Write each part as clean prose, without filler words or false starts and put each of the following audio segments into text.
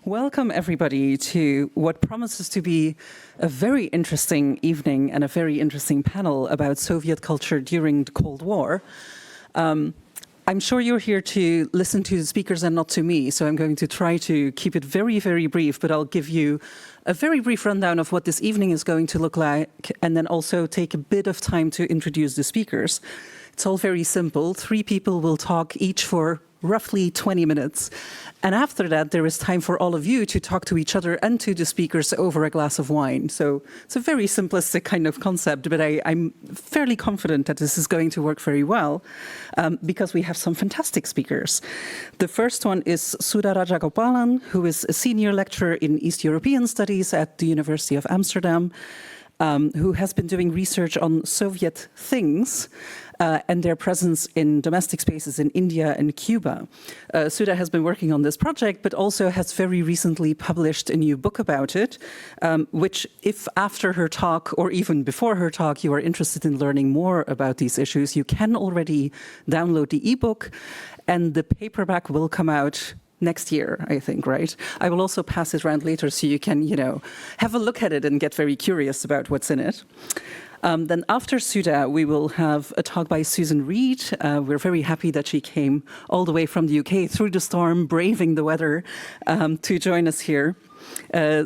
Welcome, everybody, to what promises to be a very interesting evening and a very interesting panel about Soviet culture during the Cold War. I'm sure you're here to listen to the speakers and not to me, so I'm going to try to keep it very, very brief, but I'll give you a very brief rundown of what this evening is going to look like, and then also take a bit of time to introduce the speakers. It's all very simple. 3 people will talk each for roughly 20 minutes. And after that, there is time for all of you to talk to each other and to the speakers over a glass of wine. So it's a very simplistic kind of concept, but I'm fairly confident that this is going to work very well because we have some fantastic speakers. The first one is Sudha Rajagopalan, who is a senior lecturer in East European Studies at the University of Amsterdam, who has been doing research on Soviet things and their presence in domestic spaces in India and Cuba. Sudha has been working on this project, but also has very recently published a new book about it, which, if after her talk or even before her talk you are interested in learning more about these issues, you can already download the ebook, and the paperback will come out next year, I think, right? I will also pass it around later so you can, have a look at it and get very curious about what's in it. Then after Sudha, we will have a talk by Susan Reed. We're very happy that she came all the way from the UK through the storm, braving the weather, to join us here.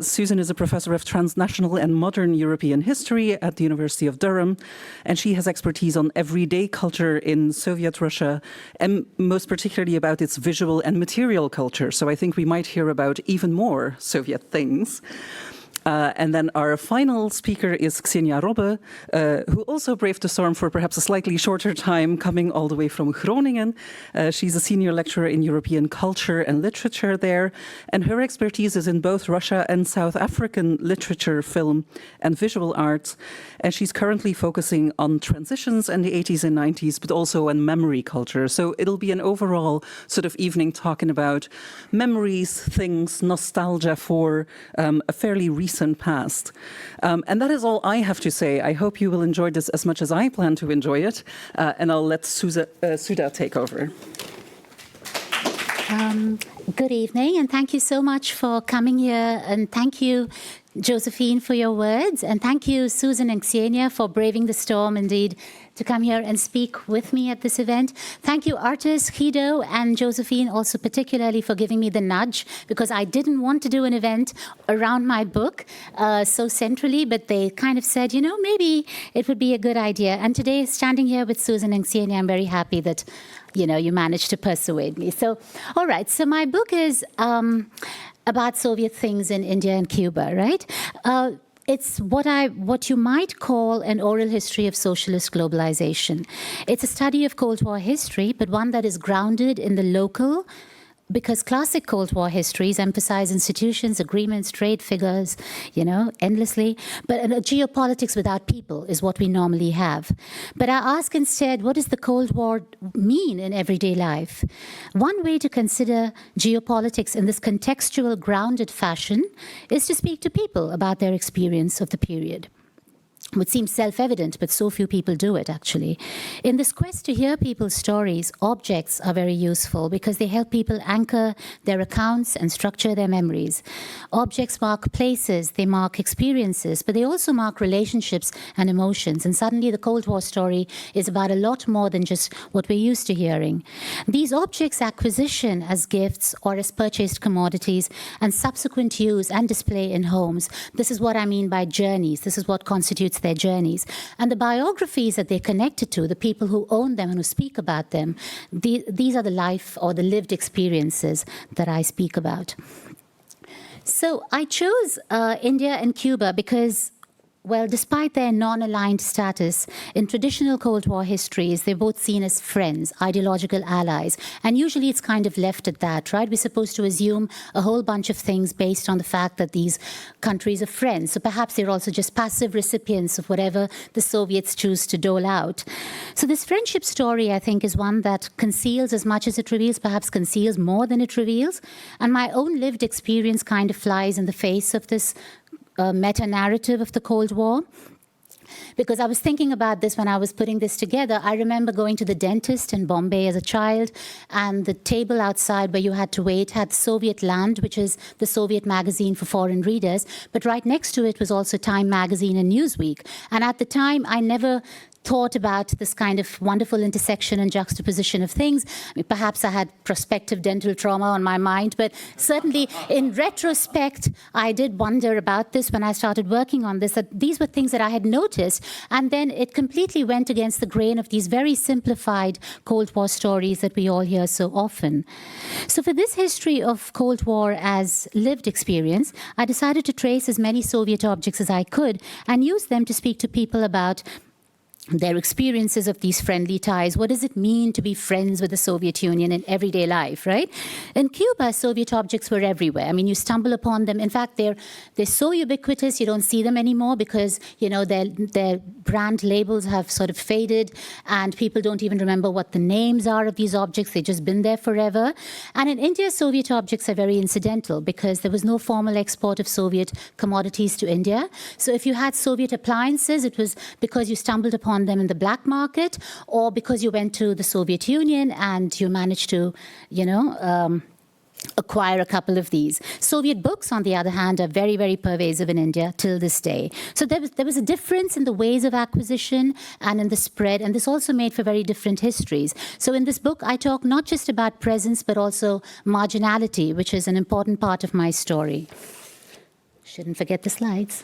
Susan is a professor of transnational and modern European history at the University of Durham, and she has expertise on everyday culture in Soviet Russia, and most particularly about its visual and material culture. So I think we might hear about even more Soviet things. And then our final speaker is Ksenia Robbe, who also braved the storm for perhaps a slightly shorter time, coming all the way from Groningen. She's a senior lecturer in European culture and literature there, and her expertise is in both Russia and South African literature, film, and visual arts. And she's currently focusing on transitions in the 80s and 90s, but also on memory culture. So it'll be an overall sort of evening talking about memories, things, nostalgia for a fairly recent past. And that is all I have to say. I hope you will enjoy this as much as I plan to enjoy it. And I'll let Sudha take over. Good evening, and thank you so much for coming here. And thank you, Josephine, for your words. And thank you, Susan and Ksenia, for braving the storm, indeed, to come here and speak with me at this event. Thank you, Artis, Guido, and Josephine, also particularly for giving me the nudge, because I didn't want to do an event around my book so centrally, but they kind of said, maybe it would be a good idea. And today, standing here with Susan and Ksenia, I'm very happy that you managed to persuade me. So, all right. So my book is about Soviet things in India and Cuba, right? It's what you might call an oral history of socialist globalization. It's a study of Cold War history, but one that is grounded in the local, because classic Cold War histories emphasize institutions, agreements, trade figures, endlessly. But geopolitics without people is what we normally have. But I ask instead, what does the Cold War mean in everyday life? One way to consider geopolitics in this contextual, grounded fashion is to speak to people about their experience of the period. Would seem self-evident, but so few people do it, actually. In this quest to hear people's stories, objects are very useful because they help people anchor their accounts and structure their memories. Objects mark places, they mark experiences, but they also mark relationships and emotions. And suddenly the Cold War story is about a lot more than just what we're used to hearing. These objects' acquisition as gifts or as purchased commodities and subsequent use and display in homes, this is what I mean by journeys. This is what constitutes their journeys. And the biographies that they're connected to, the people who own them and who speak about them, these are the life or the lived experiences that I speak about. So I chose India and Cuba because, well, despite their non-aligned status, in traditional Cold War histories, they're both seen as friends, ideological allies. And usually it's kind of left at that, right? We're supposed to assume a whole bunch of things based on the fact that these countries are friends. So perhaps they're also just passive recipients of whatever the Soviets choose to dole out. So this friendship story, I think, is one that conceals as much as it reveals, perhaps conceals more than it reveals. And my own lived experience kind of flies in the face of this meta-narrative of the Cold War. because I was thinking about this when I was putting this together. I remember going to the dentist in Bombay as a child, and the table outside where you had to wait had Soviet Land, which is the Soviet magazine for foreign readers, but right next to it was also Time magazine and Newsweek. And at the time, I never thought about this kind of wonderful intersection and juxtaposition of things. I mean, perhaps I had prospective dental trauma on my mind, but certainly in retrospect, I did wonder about this when I started working on this, that these were things that I had noticed, and then it completely went against the grain of these very simplified Cold War stories that we all hear so often. So for this history of Cold War as lived experience, I decided to trace as many Soviet objects as I could and use them to speak to people about their experiences of these friendly ties. What does it mean to be friends with the Soviet Union in everyday life, right? In Cuba, Soviet objects were everywhere. I mean, you stumble upon them. In fact, they're so ubiquitous, you don't see them anymore because, you know, their brand labels have sort of faded and people don't even remember what the names are of these objects. They've just been there forever. And in India, Soviet objects are very incidental because there was no formal export of Soviet commodities to India. So if you had Soviet appliances, it was because you stumbled upon them in the black market, or because you went to the Soviet Union and you managed to, you know, acquire a couple of these. Soviet books, on the other hand, are very, very pervasive in India till this day. So there was a difference in the ways of acquisition and in the spread, and this also made for very different histories. So in this book, I talk not just about presence, but also marginality, which is an important part of my story. Shouldn't forget the slides.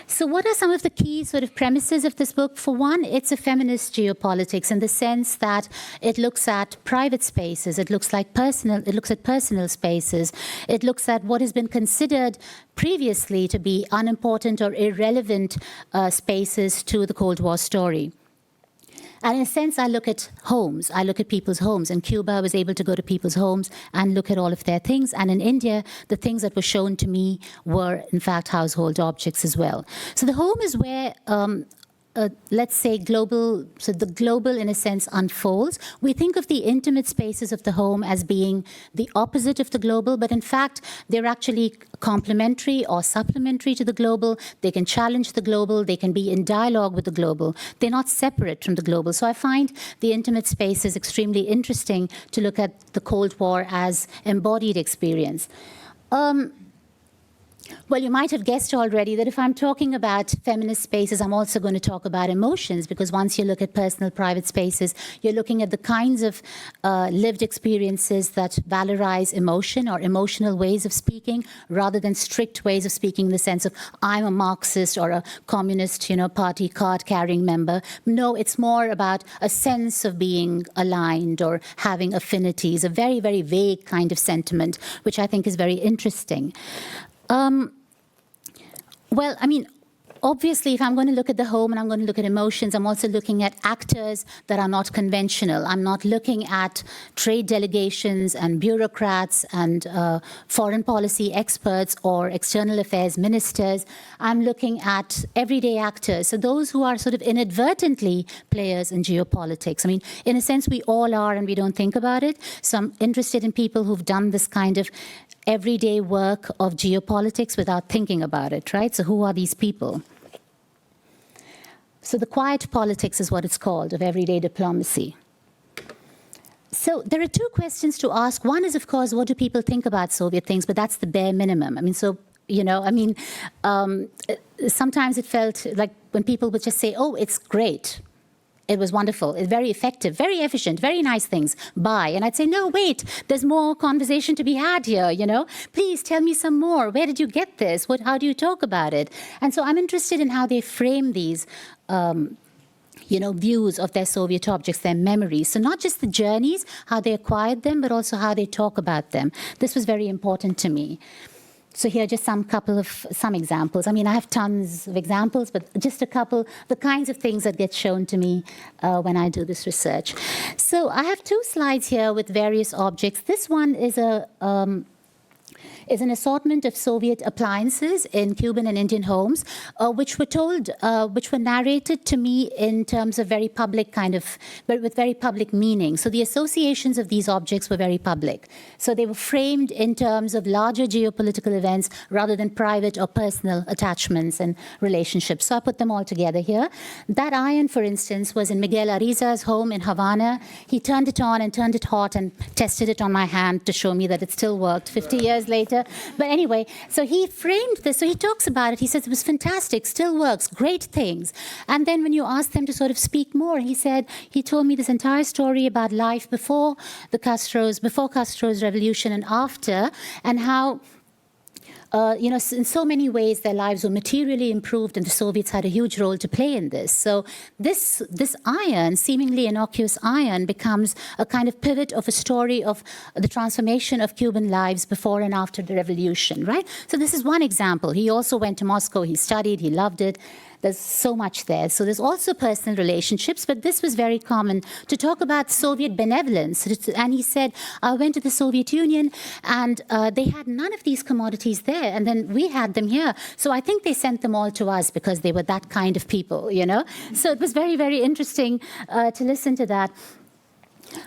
So what are some of the key sort of premises of this book? For one, it's a feminist geopolitics in the sense that it looks at private spaces, it looks at personal spaces, it looks at what has been considered previously to be unimportant or irrelevant spaces to the Cold War story. And in a sense, I look at homes. I look at people's homes. In Cuba, I was able to go to people's homes and look at all of their things. And in India, the things that were shown to me were, in fact, household objects as well. So the home is where let's say the global in a sense unfolds. We think of the intimate spaces of the home as being the opposite of the global, but in fact, they're actually complementary or supplementary to the global. They can challenge the global. They can be in dialogue with the global. They're not separate from the global. So I find the intimate spaces extremely interesting to look at the Cold War as embodied experience. Well, you might have guessed already that if I'm talking about feminist spaces, I'm also going to talk about emotions, because once you look at personal private spaces, you're looking at the kinds of lived experiences that valorize emotion or emotional ways of speaking rather than strict ways of speaking in the sense of I'm a Marxist or a communist, party card-carrying member. No, it's more about a sense of being aligned or having affinities, a very, very vague kind of sentiment, which I think is very interesting. Well, I mean, obviously, if I'm going to look at the home and I'm going to look at emotions, I'm also looking at actors that are not conventional. I'm not looking at trade delegations and bureaucrats and foreign policy experts or external affairs ministers. I'm looking at everyday actors, so those who are sort of inadvertently players in geopolitics. I mean, in a sense, we all are and we don't think about it. So I'm interested in people who've done this kind of everyday work of geopolitics without thinking about it, right? So who are these people? So the quiet politics is what it's called, of everyday diplomacy. So there are two questions to ask. One is, of course, what do people think about Soviet things? But that's the bare minimum. I mean, sometimes it felt like when people would just say, oh, it's great. It was wonderful, it's very effective, very efficient, very nice things, bye. And I'd say, no, wait, there's more conversation to be had here, Please tell me some more. Where did you get this? How do you talk about it? And so I'm interested in how they frame these views of their Soviet objects, their memories. So not just the journeys, how they acquired them, but also how they talk about them. This was very important to me. So here are just some examples. I mean, I have tons of examples, but just a couple, the kinds of things that get shown to me when I do this research. So I have two slides here with various objects. This one is is an assortment of Soviet appliances in Cuban and Indian homes, which were narrated to me in terms of very public but with very public meaning. So the associations of these objects were very public. So they were framed in terms of larger geopolitical events rather than private or personal attachments and relationships. So I put them all together here. That iron, for instance, was in Miguel Ariza's home in Havana. He turned it on and turned it hot and tested it on my hand to show me that it still worked 50 years later. But anyway, so he framed this. So he talks about it. He says it was fantastic, still works, great things. And then when you ask them to sort of speak more, he told me this entire story about life before Castro's revolution and after, and how in so many ways, their lives were materially improved, and the Soviets had a huge role to play in this. So this iron, seemingly innocuous iron, becomes a kind of pivot of a story of the transformation of Cuban lives before and after the revolution, right? So this is one example. He also went to Moscow. He studied. He loved it. There's so much there. So there's also personal relationships, but this was very common to talk about Soviet benevolence. And he said, I went to the Soviet Union and they had none of these commodities there. And then we had them here. So I think they sent them all to us because they were that kind of people, So it was very, very interesting to listen to that.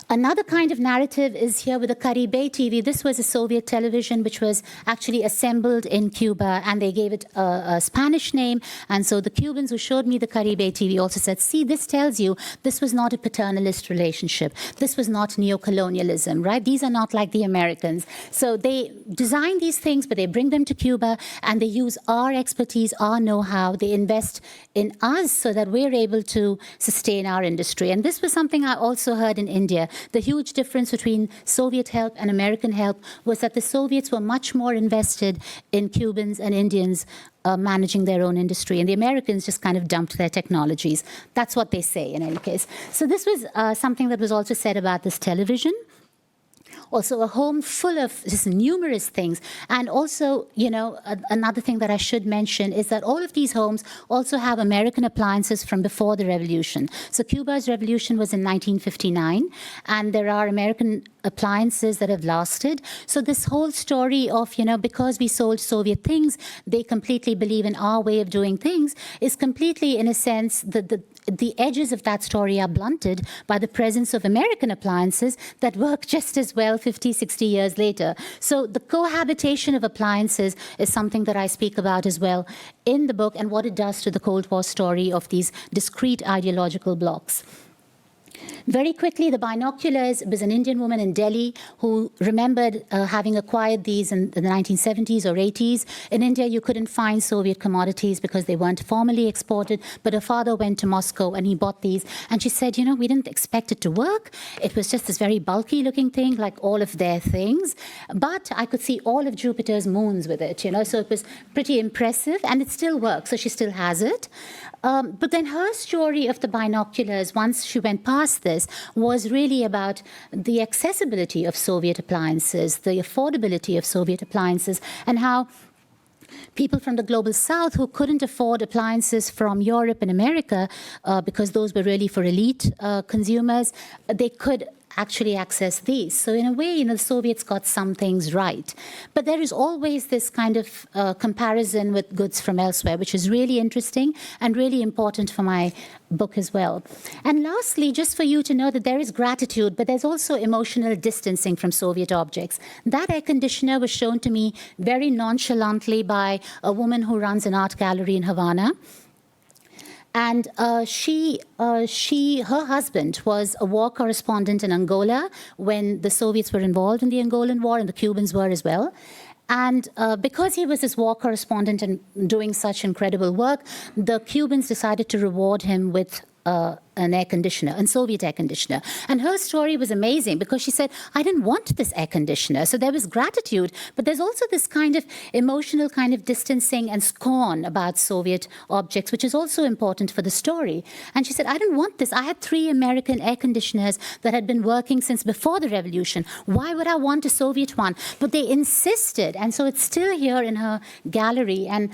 Another kind of narrative is here with the Caribe TV. This was a Soviet television which was actually assembled in Cuba, and they gave it a Spanish name. And so the Cubans who showed me the Caribe TV also said, see, this tells you this was not a paternalist relationship. This was not neocolonialism, right? These are not like the Americans. So they design these things, but they bring them to Cuba, and they use our expertise, our know-how. They invest in us so that we're able to sustain our industry. And this was something I also heard in India. The huge difference between Soviet help and American help was that the Soviets were much more invested in Cubans and Indians managing their own industry, and the Americans just kind of dumped their technologies. That's what they say in any case. So this was something that was also said about this television. Also a home full of just numerous things. And also, another thing that I should mention is that all of these homes also have American appliances from before the revolution. So Cuba's revolution was in 1959, and there are American appliances that have lasted. So this whole story of, because we sold Soviet things, they completely believe in our way of doing things is completely, in a sense, the edges of that story are blunted by the presence of American appliances that work just as well 50, 60 years later. So the cohabitation of appliances is something that I speak about as well in the book, and what it does to the Cold War story of these discrete ideological blocks. Very quickly, the binoculars was an Indian woman in Delhi who remembered having acquired these in the 1970s or 80s. In India, you couldn't find Soviet commodities because they weren't formally exported, but her father went to Moscow and he bought these. And she said, we didn't expect it to work. It was just this very bulky looking thing, like all of their things. But I could see all of Jupiter's moons with it, so it was pretty impressive, and it still works, so she still has it. But then her story of the binoculars, once she went past this, was really about the accessibility of Soviet appliances, the affordability of Soviet appliances, and how people from the global south who couldn't afford appliances from Europe and America, because those were really for elite consumers, they could actually access these. So in a way, the Soviets got some things right. But there is always this kind of comparison with goods from elsewhere, which is really interesting and really important for my book as well. And lastly, just for you to know that there is gratitude, but there's also emotional distancing from Soviet objects. That air conditioner was shown to me very nonchalantly by a woman who runs an art gallery in Havana. And her husband was a war correspondent in Angola when the Soviets were involved in the Angolan War, and the Cubans were as well. And because he was this war correspondent and doing such incredible work, the Cubans decided to reward him with an air conditioner, a Soviet air conditioner. And her story was amazing because she said, I didn't want this air conditioner. So there was gratitude, but there's also this kind of emotional kind of distancing and scorn about Soviet objects, which is also important for the story. And she said, I didn't want this. I had 3 American air conditioners that had been working since before the revolution. Why would I want a Soviet one? But they insisted. And so it's still here in her gallery. And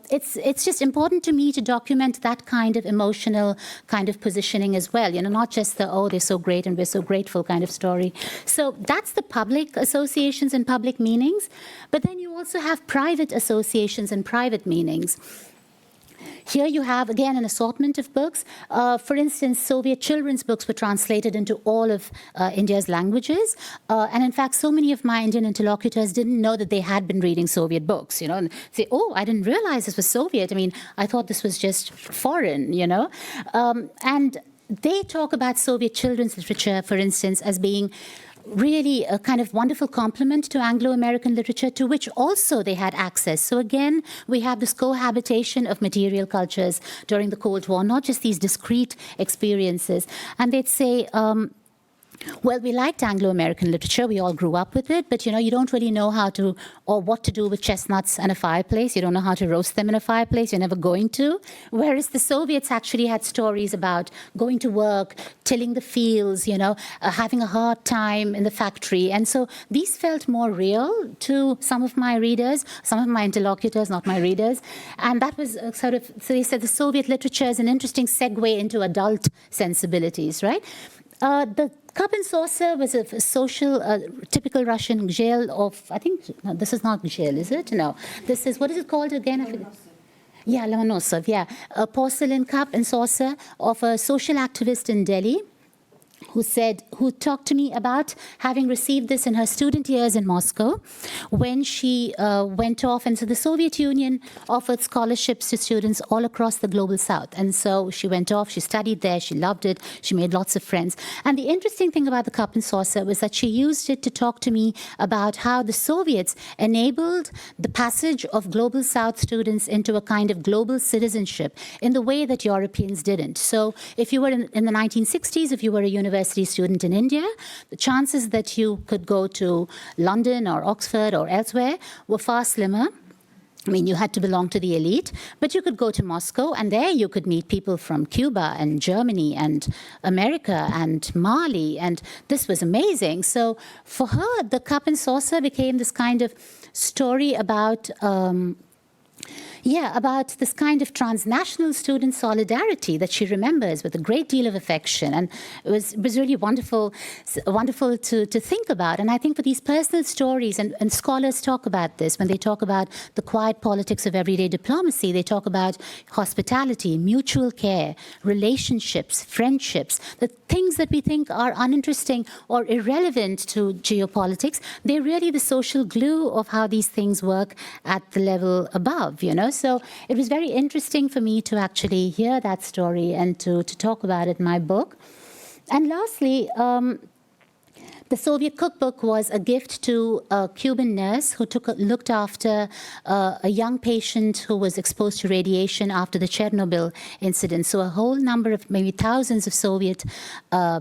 it's just important to me to document that kind of emotional kind of positioning as well, not just the, oh, they're so great and we're so grateful kind of story. So that's the public associations and public meanings. But then you also have private associations and private meanings. Here you have, again, an assortment of books. For instance, Soviet children's books were translated into all of India's languages. And in fact, so many of my Indian interlocutors didn't know that they had been reading Soviet books, and say, oh, I didn't realize this was Soviet. I mean, I thought this was just foreign, And they talk about Soviet children's literature, for instance, as being really a kind of wonderful complement to Anglo-American literature, to which also they had access. So again, we have this cohabitation of material cultures during the Cold War, not just these discrete experiences. And they'd say, well, we liked Anglo-American literature. We all grew up with it. But, you don't really know how to, or what to do with chestnuts and a fireplace. You don't know how to roast them in a fireplace. You're never going to. Whereas the Soviets actually had stories about going to work, tilling the fields, having a hard time in the factory. And so these felt more real to some of my readers, some of my interlocutors, not my readers. And that was so they said the Soviet literature is an interesting segue into adult sensibilities, right? The Cup and Saucer was a social, typical Russian gzhel of, I think, no, this is not gzhel, is it? No. This is, what is it called again? I forget. Yeah, Lomonosov, yeah. A porcelain cup and saucer of a social activist in Delhi who talked to me about having received this in her student years in Moscow when she went off. And so the Soviet Union offered scholarships to students all across the global south. And so she went off, she studied there, she loved it, she made lots of friends. And the interesting thing about the cup and saucer was that she used it to talk to me about how the Soviets enabled the passage of global south students into a kind of global citizenship in the way that Europeans didn't. So if you were in the 1960s, if you were a university student in India, the chances that you could go to London or Oxford or elsewhere were far slimmer. I mean, you had to belong to the elite, but you could go to Moscow, and there you could meet people from Cuba and Germany and America and Mali, and this was amazing. So for her, the cup and saucer became this kind of story about about this kind of transnational student solidarity that she remembers with a great deal of affection. And it was really wonderful to think about. And I think for these personal stories, and scholars talk about this, when they talk about the quiet politics of everyday diplomacy, they talk about hospitality, mutual care, relationships, friendships, the things that we think are uninteresting or irrelevant to geopolitics. They're really the social glue of how these things work at the level above, So it was very interesting for me to actually hear that story and to talk about it in my book. And lastly, the Soviet cookbook was a gift to a Cuban nurse who looked after a young patient who was exposed to radiation after the Chernobyl incident. So a whole number of, maybe thousands of Soviet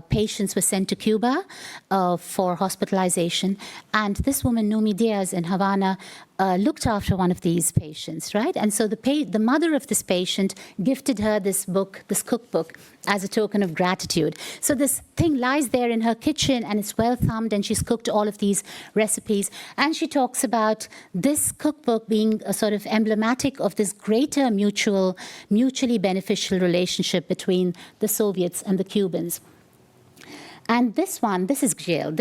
patients were sent to Cuba for hospitalization. And this woman, Numi Diaz, in Havana, looked after one of these patients, right? And so the mother of this patient gifted her this book, this cookbook, as a token of gratitude. So this thing lies there in her kitchen, and it's well thumbed, and she's cooked all of these recipes. And she talks about this cookbook being a sort of emblematic of this greater mutually beneficial relationship between the Soviets and the Cubans. And this is gzhel.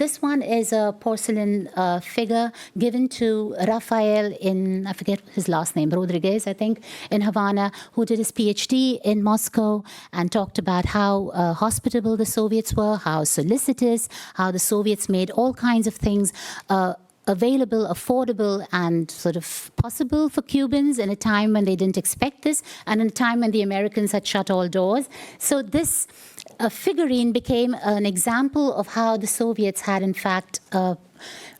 This one is a porcelain figure given to Rafael in, I forget his last name, Rodriguez, I think, in Havana, who did his PhD in Moscow and talked about how hospitable the Soviets were, how solicitous, how the Soviets made all kinds of things available, affordable, and sort of possible for Cubans in a time when they didn't expect this, and in a time when the Americans had shut all doors. So this figurine became an example of how the Soviets had, in fact,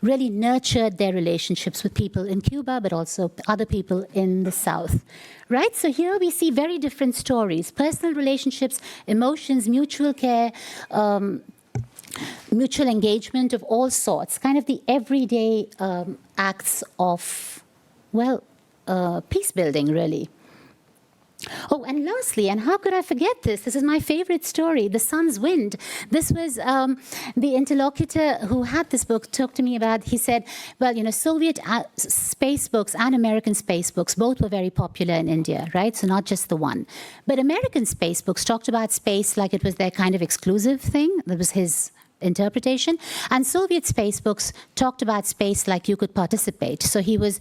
really nurtured their relationships with people in Cuba, but also other people in the South. Right? So here we see very different stories, personal relationships, emotions, mutual care, mutual engagement of all sorts, kind of the everyday acts of, peace building, really. Oh, and lastly, and how could I forget this? This is my favorite story, The Sun's Wind. This was the interlocutor who had this book talked to me about, he said, well, Soviet space books and American space books, both were very popular in India, right? So not just the one. But American space books talked about space like it was their kind of exclusive thing. That was his interpretation. And Soviet space books talked about space like you could participate. So he was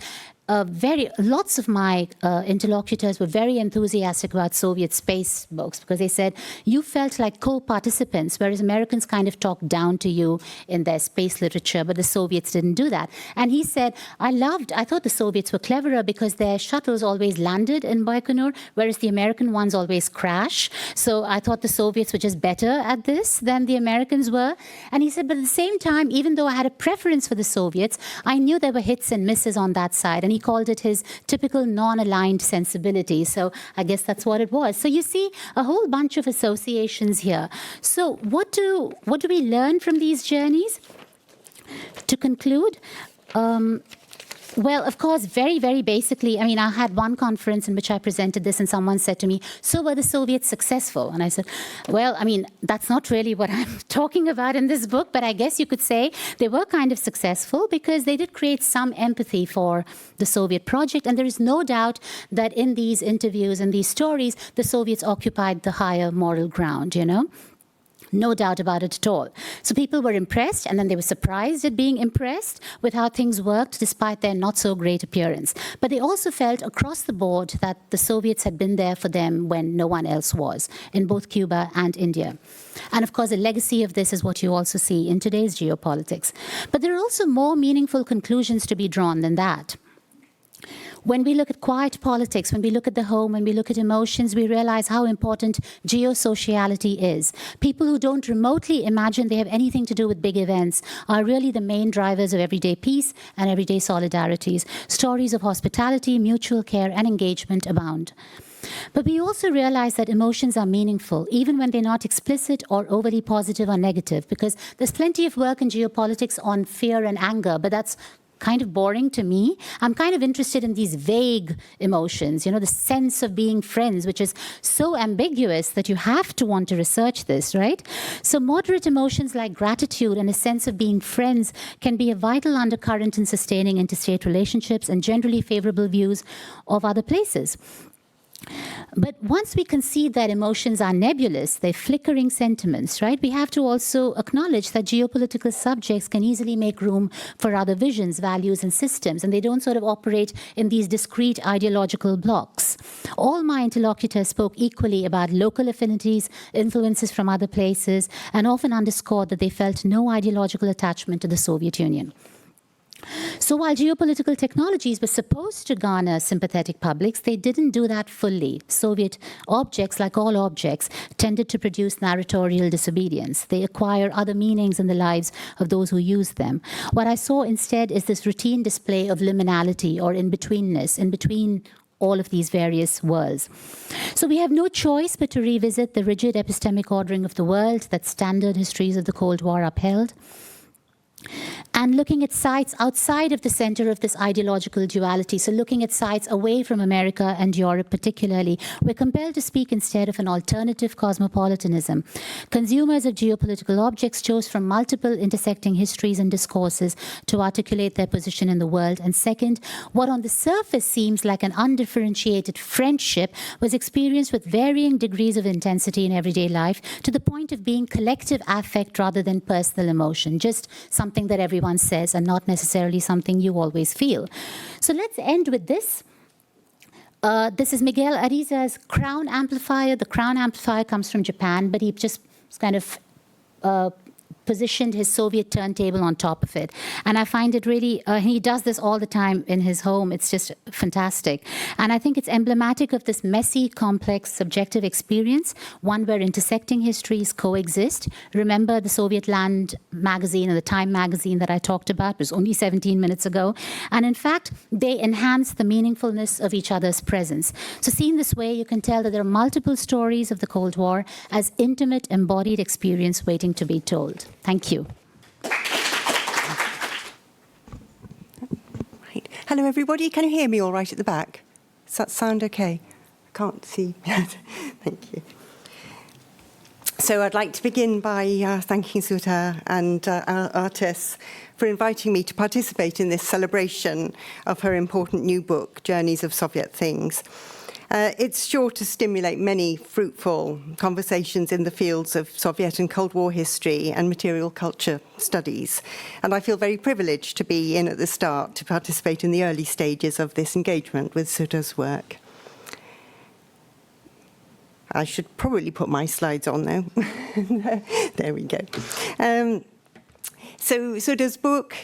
lots of my interlocutors were very enthusiastic about Soviet space books because they said you felt like co-participants, whereas Americans kind of talked down to you in their space literature, but the Soviets didn't do that. And he said, I thought the Soviets were cleverer because their shuttles always landed in Baikonur, whereas the American ones always crash. So I thought the Soviets were just better at this than the Americans were. And he said, but at the same time, even though I had a preference for the Soviets, I knew there were hits and misses on that side. And he called it his typical non-aligned sensibility. So I guess that's what it was. So you see a whole bunch of associations here. So what do we learn from these journeys? To conclude, well, of course, very, very basically, I had one conference in which I presented this and someone said to me, so were the Soviets successful? And I said, well, that's not really what I'm talking about in this book, but I guess you could say they were kind of successful because they did create some empathy for the Soviet project. And there is no doubt that in these interviews and these stories, the Soviets occupied the higher moral ground, No doubt about it at all. So people were impressed, and then they were surprised at being impressed with how things worked despite their not-so-great appearance. But they also felt across the board that the Soviets had been there for them when no one else was, in both Cuba and India. And of course, a legacy of this is what you also see in today's geopolitics. But there are also more meaningful conclusions to be drawn than that. When we look at quiet politics, when we look at the home, when we look at emotions, we realize how important geosociality is. People who don't remotely imagine they have anything to do with big events are really the main drivers of everyday peace and everyday solidarities. Stories of hospitality, mutual care, and engagement abound. But we also realize that emotions are meaningful, even when they're not explicit or overly positive or negative, because there's plenty of work in geopolitics on fear and anger, but that's kind of boring to me. I'm kind of interested in these vague emotions, the sense of being friends, which is so ambiguous that you have to want to research this, right? So moderate emotions like gratitude and a sense of being friends can be a vital undercurrent in sustaining interstate relationships and generally favorable views of other places. But once we concede that emotions are nebulous, they're flickering sentiments, right? We have to also acknowledge that geopolitical subjects can easily make room for other visions, values, and systems, and they don't sort of operate in these discrete ideological blocks. All my interlocutors spoke equally about local affinities, influences from other places, and often underscored that they felt no ideological attachment to the Soviet Union. So while geopolitical technologies were supposed to garner sympathetic publics, they didn't do that fully. Soviet objects, like all objects, tended to produce narratorial disobedience. They acquire other meanings in the lives of those who use them. What I saw instead is this routine display of liminality or in-betweenness, in between all of these various worlds. So we have no choice but to revisit the rigid epistemic ordering of the world that standard histories of the Cold War upheld. And looking at sites outside of the center of this ideological duality, so looking at sites away from America and Europe particularly, we're compelled to speak instead of an alternative cosmopolitanism. Consumers of geopolitical objects chose from multiple intersecting histories and discourses to articulate their position in the world. And second, what on the surface seems like an undifferentiated friendship was experienced with varying degrees of intensity in everyday life, to the point of being collective affect rather than personal emotion, just something that everyone says and not necessarily something you always feel. So let's end with this. This is Miguel Ariza's Crown Amplifier. The Crown Amplifier comes from Japan, but he just kind of positioned his Soviet turntable on top of it. And I find it really, he does this all the time in his home. It's just fantastic. And I think it's emblematic of this messy, complex, subjective experience, one where intersecting histories coexist. Remember the Soviet Land magazine and the Time magazine that I talked about? It was only 17 minutes ago. And in fact, they enhance the meaningfulness of each other's presence. So seen this way, you can tell that there are multiple stories of the Cold War as intimate, embodied experience waiting to be told. Thank you. Right. Hello, everybody. Can you hear me all right at the back? Does that sound okay? can't see. Thank you. So I'd like to begin by thanking Sudha and our artists for inviting me to participate in this celebration of her important new book, Journeys of Soviet Things. It's sure to stimulate many fruitful conversations in the fields of Soviet and Cold War history and material culture studies. And I feel very privileged to be in at the start to participate in the early stages of this engagement with Sudha's work. I should probably put my slides on now. There we go. So Sudha's book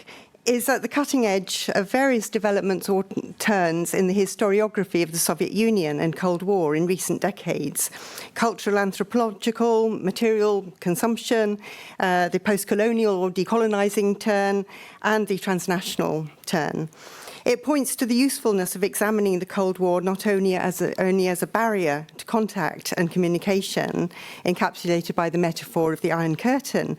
is at the cutting edge of various developments or turns in the historiography of the Soviet Union and Cold War in recent decades. Cultural, anthropological, material consumption, the post-colonial or decolonizing turn, and the transnational turn. It points to the usefulness of examining the Cold War not only as a barrier to contact and communication, encapsulated by the metaphor of the Iron Curtain,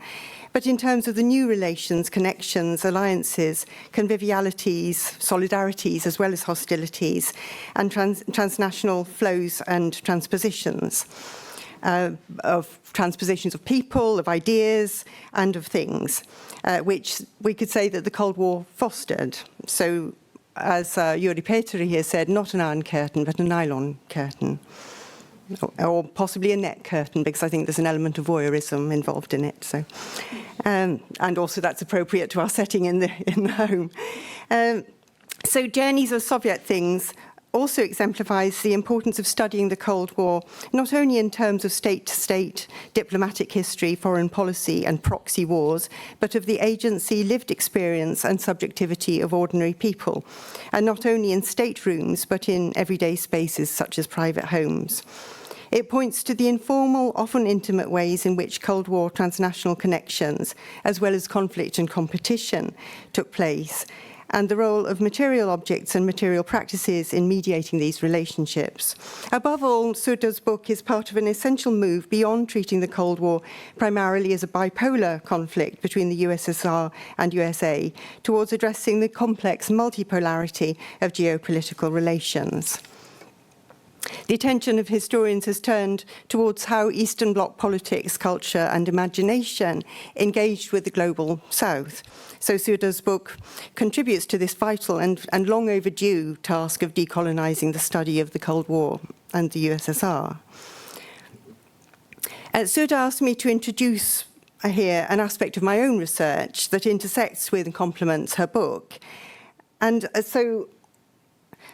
but in terms of the new relations, connections, alliances, convivialities, solidarities, as well as hostilities, and transnational flows and transpositions. Of transpositions of people, of ideas, and of things, which we could say that the Cold War fostered. So, as Yuri Petri here said, not an iron curtain, but a nylon curtain. Or possibly a net curtain, because I think there's an element of voyeurism involved in it. So, and also that's appropriate to our setting in the home. So Journeys of Soviet Things also exemplifies the importance of studying the Cold War, not only in terms of state-to-state diplomatic history, foreign policy, and proxy wars, but of the agency, lived experience, and subjectivity of ordinary people, and not only in staterooms, but in everyday spaces such as private homes. It points to the informal, often intimate ways in which Cold War transnational connections, as well as conflict and competition, took place, and the role of material objects and material practices in mediating these relationships. Above all, Sudha's book is part of an essential move beyond treating the Cold War primarily as a bipolar conflict between the USSR and USA, towards addressing the complex multipolarity of geopolitical relations. The attention of historians has turned towards how Eastern Bloc politics, culture, and imagination engaged with the global South. So Sudha's book contributes to this vital and long overdue task of decolonizing the study of the Cold War and the USSR. Sudha asked me to introduce here an aspect of my own research that intersects with and complements her book. And so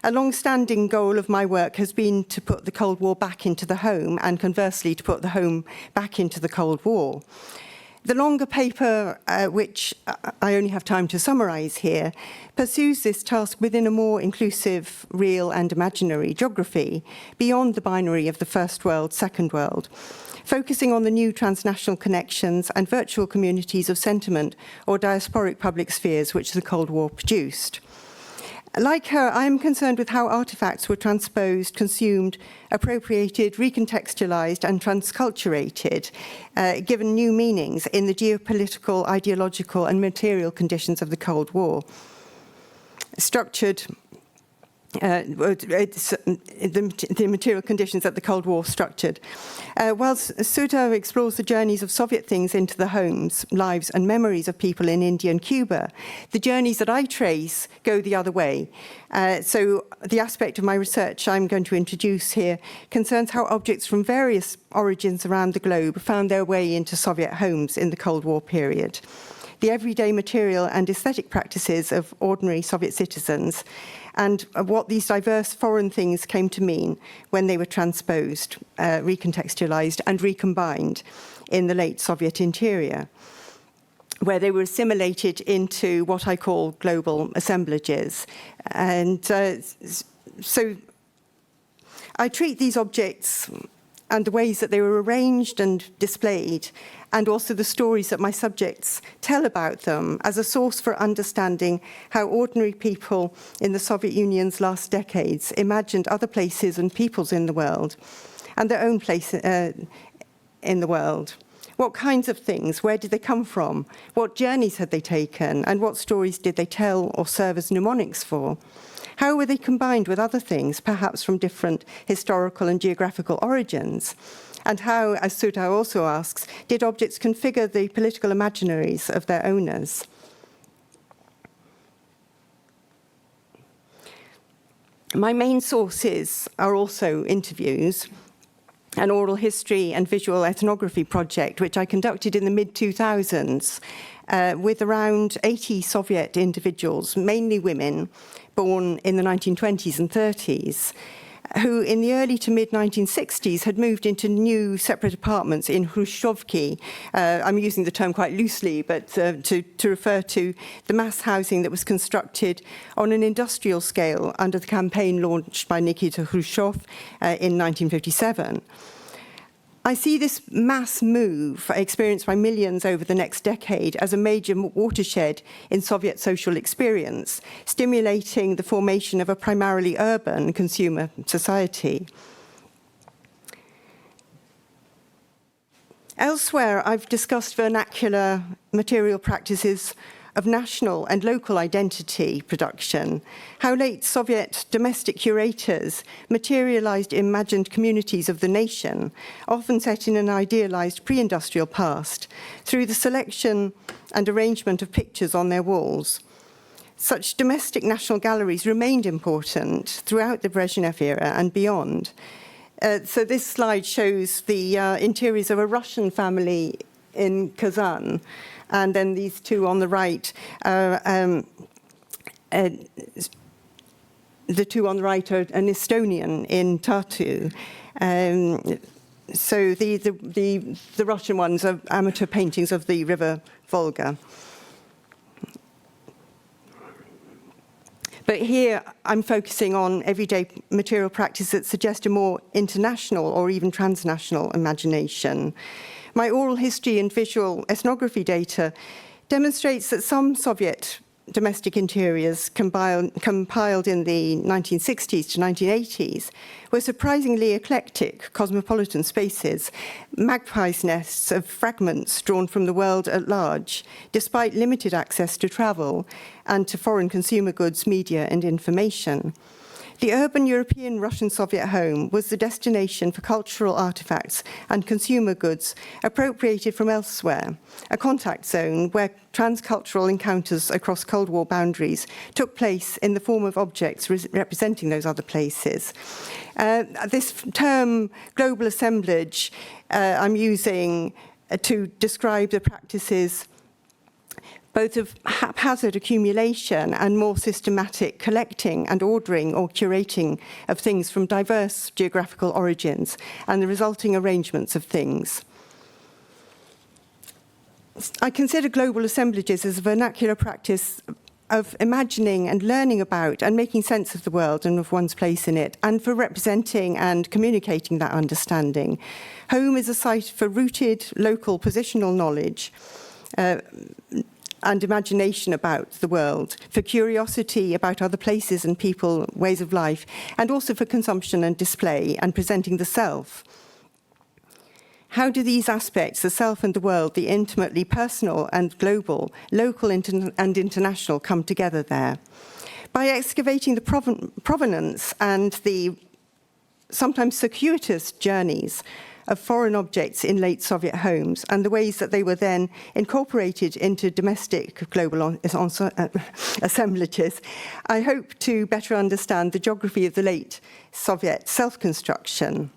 a long-standing goal of my work has been to put the Cold War back into the home, and conversely, to put the home back into the Cold War. The longer paper, which I only have time to summarize here, pursues this task within a more inclusive, real and imaginary geography, beyond the binary of the First World, Second World, focusing on the new transnational connections and virtual communities of sentiment or diasporic public spheres which the Cold War produced. Like her, I am concerned with how artifacts were transposed, consumed, appropriated, recontextualized, and transculturated, given new meanings in the geopolitical, ideological, and material conditions of the Cold War. Structured, the material conditions that the Cold War structured. Whilst Sudha explores the journeys of Soviet things into the homes, lives, and memories of people in India and Cuba, the journeys that I trace go the other way. So the aspect of my research I'm going to introduce here concerns how objects from various origins around the globe found their way into Soviet homes in the Cold War period. The everyday material and aesthetic practices of ordinary Soviet citizens, and what these diverse foreign things came to mean when they were transposed, recontextualized, and recombined in the late Soviet interior, where they were assimilated into what I call global assemblages. And so I treat these objects and the ways that they were arranged and displayed, and also the stories that my subjects tell about them, as a source for understanding how ordinary people in the Soviet Union's last decades imagined other places and peoples in the world, and their own place in the world. What kinds of things? Where did they come from? What journeys had they taken? And what stories did they tell or serve as mnemonics for? How were they combined with other things, perhaps from different historical and geographical origins? And how, as Sudha also asks, did objects configure the political imaginaries of their owners? My main sources are also interviews, an oral history and visual ethnography project, which I conducted in the mid-2000s with around 80 Soviet individuals, mainly women, born in the 1920s and 30s, who in the early to mid-1960s had moved into new separate apartments in Hrushchevki. I'm using the term quite loosely, but to refer to the mass housing that was constructed on an industrial scale under the campaign launched by Nikita Khrushchev in 1957. I see this mass move experienced by millions over the next decade as a major watershed in Soviet social experience, stimulating the formation of a primarily urban consumer society. Elsewhere, I've discussed vernacular material practices of national and local identity production, how late Soviet domestic curators materialized imagined communities of the nation, often set in an idealized pre-industrial past, through the selection and arrangement of pictures on their walls. Such domestic national galleries remained important throughout the Brezhnev era and beyond. So this slide shows the interiors of a Russian family in Kazan. And then these two on the right, the two on the right are an Estonian in Tartu. So the Russian ones are amateur paintings of the river Volga. But here I'm focusing on everyday material practice that suggest a more international or even transnational imagination. My oral history and visual ethnography data demonstrates that some Soviet domestic interiors compiled in the 1960s to 1980s were surprisingly eclectic cosmopolitan spaces, magpie's nests of fragments drawn from the world at large, despite limited access to travel and to foreign consumer goods, media and information. The urban European Russian Soviet home was the destination for cultural artifacts and consumer goods appropriated from elsewhere, a contact zone where transcultural encounters across Cold War boundaries took place in the form of objects representing those other places. This term, global assemblage, I'm using to describe the practices both of haphazard accumulation and more systematic collecting and ordering or curating of things from diverse geographical origins and the resulting arrangements of things. I consider global assemblages as a vernacular practice of imagining and learning about and making sense of the world and of one's place in it, and for representing and communicating that understanding. Home is a site for rooted local positional knowledge, and imagination about the world, for curiosity about other places and people, ways of life, and also for consumption and display and presenting the self. How do these aspects, the self and the world, the intimately personal and global, local and international, come together there? By excavating the provenance and the sometimes circuitous journeys of foreign objects in late Soviet homes and the ways that they were then incorporated into domestic global assemblages, I hope to better understand the geography of the late Soviet self-construction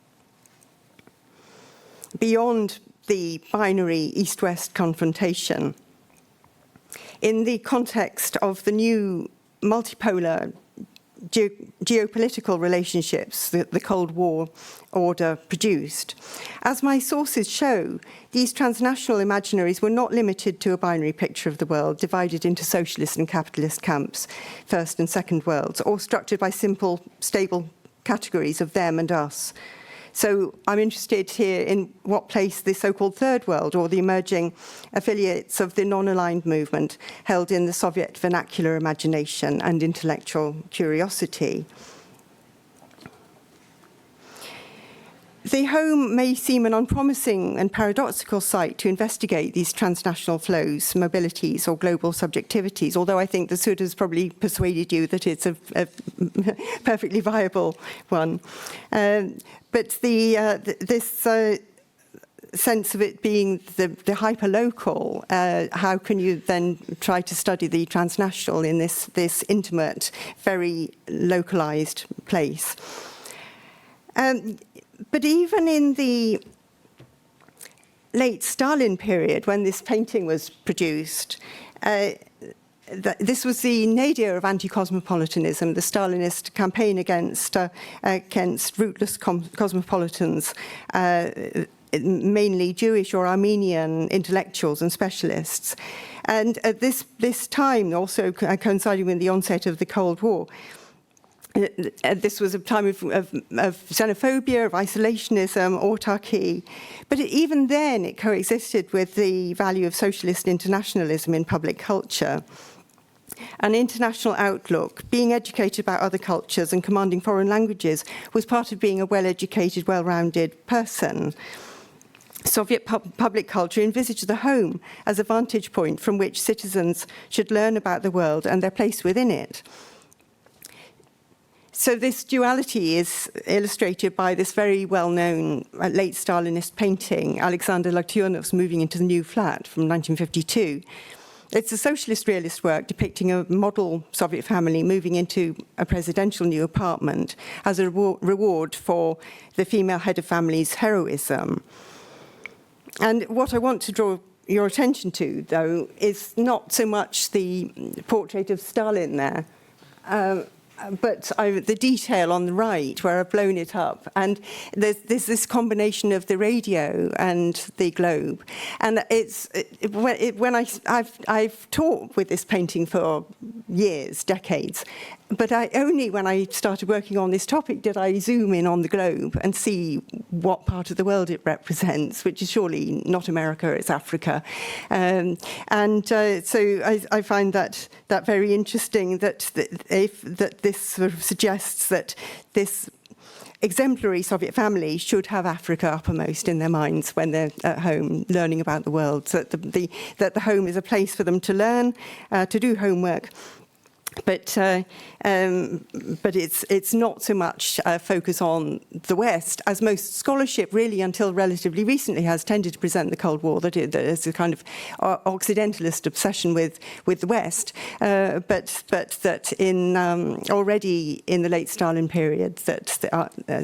beyond the binary East-West confrontation. In the context of the new multipolar geopolitical relationships that the Cold War order produced. As my sources show, these transnational imaginaries were not limited to a binary picture of the world divided into socialist and capitalist camps, first and second worlds, or structured by simple, stable categories of them and us. So I'm interested here in what place the so-called third world or the emerging affiliates of the non-aligned movement held in the Soviet vernacular imagination and intellectual curiosity. The home may seem an unpromising and paradoxical site to investigate these transnational flows, mobilities, or global subjectivities, although I think the Sudha has probably persuaded you that it's a perfectly viable one. But this sense of it being the hyper-local, how can you then try to study the transnational in this intimate, very localized place? But even in the late Stalin period, when this painting was produced, this was the nadir of anti-cosmopolitanism, the Stalinist campaign against rootless cosmopolitans, mainly Jewish or Armenian intellectuals and specialists. And at this time, also coinciding with the onset of the Cold War, this was a time of xenophobia, of isolationism, autarky. But even then, it coexisted with the value of socialist internationalism in public culture. An international outlook, being educated about other cultures and commanding foreign languages was part of being a well-educated, well-rounded person. Soviet public culture envisaged the home as a vantage point from which citizens should learn about the world and their place within it. So this duality is illustrated by this very well-known late Stalinist painting, Alexander Laktionov's Moving into the New Flat from 1952. It's a socialist realist work depicting a model Soviet family moving into a presidential new apartment as a reward for the female head of family's heroism. And what I want to draw your attention to, though, is not so much the portrait of Stalin there, but the detail on the right, where I've blown it up. And there's this combination of the radio and the globe. And I've taught with this painting for years, decades. But only when I started working on this topic did I zoom in on the globe and see what part of the world it represents, which is surely not America, it's Africa. So I find that very interesting, that this sort of suggests that this exemplary Soviet family should have Africa uppermost in their minds when they're at home learning about the world, so that the home is a place for them to learn, to do homework. But it's not so much focus on the West, as most scholarship really until relatively recently has tended to present the Cold War, that there's a kind of Occidentalist obsession with the West, but that in already in the late Stalin period, that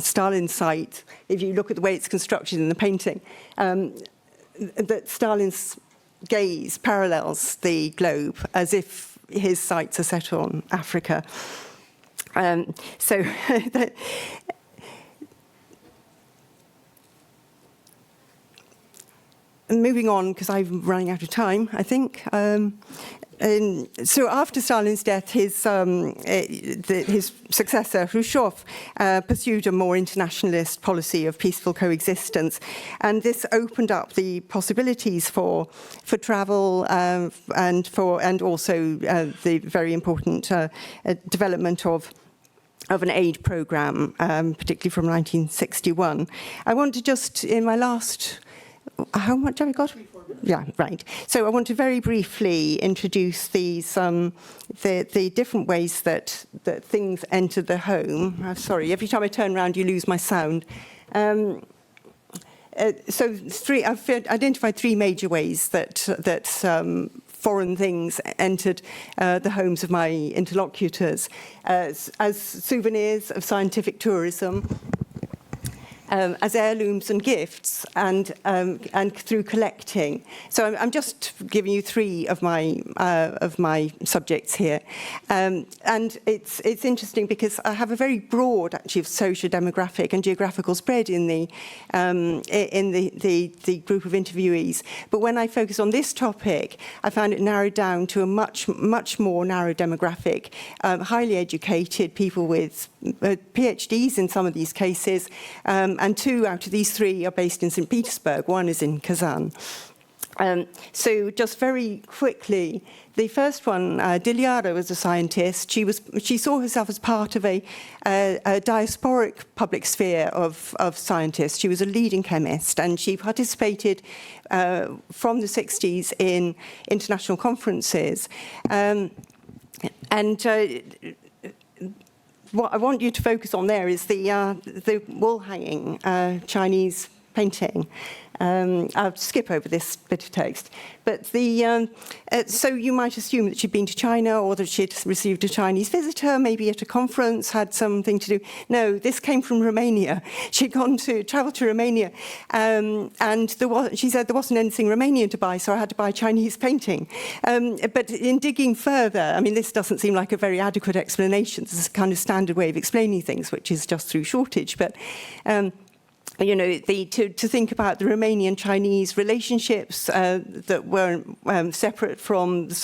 Stalin's site, if you look at the way it's constructed in the painting, that Stalin's gaze parallels the globe as if his sights are set on Africa. Moving on, because I'm running out of time, I think. So after Stalin's death, his successor, Khrushchev, pursued a more internationalist policy of peaceful coexistence. And this opened up the possibilities for travel and also the very important development of an aid programme, particularly from 1961. I want to just, in my last... How much have I got? Yeah, right. So I want to very briefly introduce these the different ways that things enter the home. I'm sorry, every time I turn around, you lose my sound. So I've identified three major ways that foreign things entered the homes of my interlocutors as souvenirs of scientific tourism, as heirlooms and gifts, and through collecting. So I'm just giving you three of my subjects here, and it's interesting because I have a very broad, actually, socio-demographic and geographical spread in the group of interviewees. But when I focus on this topic, I found it narrowed down to a much more narrow demographic, highly educated people with PhDs in some of these cases. And two out of these three are based in St. Petersburg. One is in Kazan. So just very quickly, the first one, Diliara was a scientist. She saw herself as part of a diasporic public sphere of scientists. She was a leading chemist, and she participated from the 60s in international conferences. What I want you to focus on there is the wall-hanging Chinese painting. I'll skip over this bit of text. But so you might assume that she'd been to China, or that she'd received a Chinese visitor, maybe at a conference, had something to do. No, this came from Romania. She'd travelled to Romania, and she said there wasn't anything Romanian to buy, so I had to buy a Chinese painting. But in digging further, I mean, this doesn't seem like a very adequate explanation. This is a kind of standard way of explaining things, which is just through shortage. But you know, to think about the Romanian-Chinese relationships that were separate from the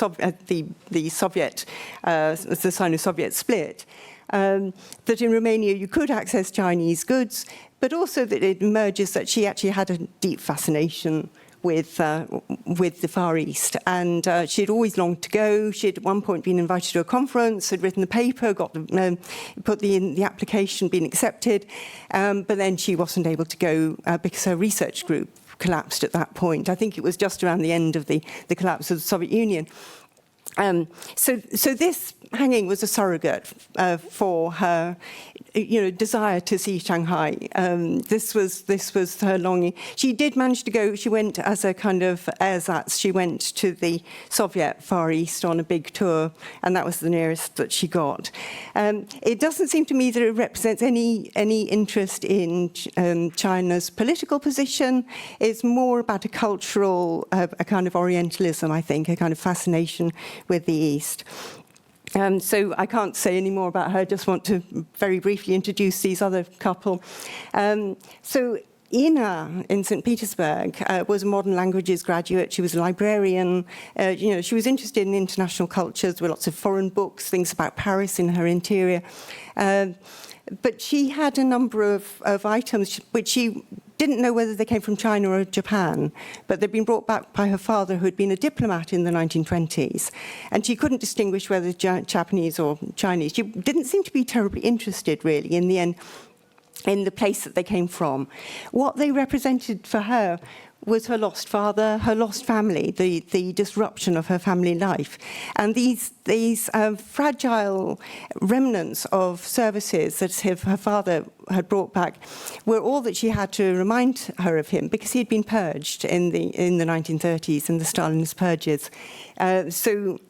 Sino-Soviet split, that in Romania you could access Chinese goods, but also that it emerges that she actually had a deep fascination with the Far East, and she'd always longed to go. She'd at one point been invited to a conference, had written the paper, got put the application, been accepted, but then she wasn't able to go because her research group collapsed at that point. I think it was just around the end of the collapse of the Soviet Union. So this hanging was a surrogate for her, desire to see Shanghai. This was her longing. She did manage to go. She went as a kind of ersatz. She went to the Soviet Far East on a big tour, and that was the nearest that she got. It doesn't seem to me that it represents any interest in China's political position. It's more about a cultural, a kind of Orientalism, I think, a kind of fascination with the East. So I can't say any more about her, just want to very briefly introduce these other couple. So Ina in St. Petersburg was a modern languages graduate. She was a librarian. She was interested in international cultures. There were lots of foreign books, things about Paris in her interior. But she had a number of items which she didn't know whether they came from China or Japan, but they'd been brought back by her father, who had been a diplomat in the 1920s. And she couldn't distinguish whether Japanese or Chinese. She didn't seem to be terribly interested, really, in the end, in the place that they came from. What they represented for her was her lost father, her lost family, the disruption of her family life. And these fragile remnants of services that her father had brought back were all that she had to remind her of him, because he had been purged in the 1930s in the Stalinist purges. So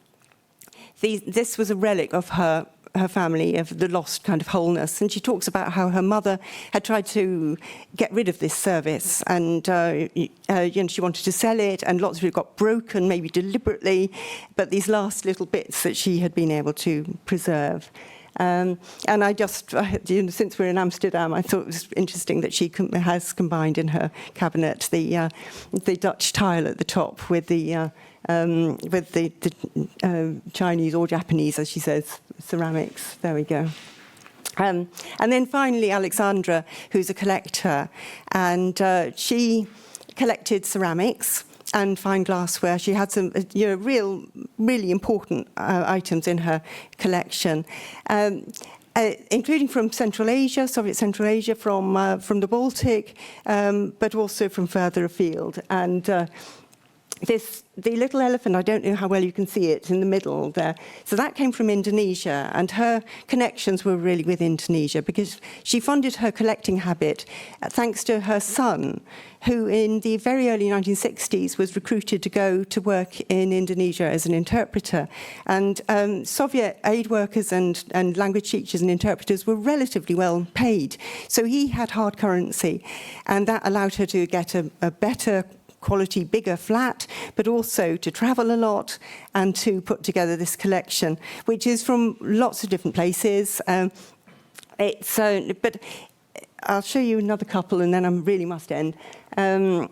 this was a relic of her family, of the lost kind of wholeness. And she talks about how her mother had tried to get rid of this service, and she wanted to sell it, and lots of it got broken, maybe deliberately, but these last little bits that she had been able to preserve. And I just, since we're in Amsterdam, I thought it was interesting that she has combined in her cabinet the Dutch tile at the top with the Chinese or Japanese, as she says, ceramics. There we go. And then finally, Alexandra, who's a collector, and she collected ceramics and fine glassware. She had some, really important items in her collection, including from Central Asia, Soviet Central Asia, from the Baltic, but also from further afield. And the little elephant, I don't know how well you can see it in the middle there. So that came from Indonesia, and her connections were really with Indonesia, because she funded her collecting habit thanks to her son, who in the very early 1960s was recruited to go to work in Indonesia as an interpreter. And Soviet aid workers and language teachers and interpreters were relatively well paid. So he had hard currency, and that allowed her to get a better quality, bigger flat, but also to travel a lot and to put together this collection, which is from lots of different places. But I'll show you another couple, and then I really must end. In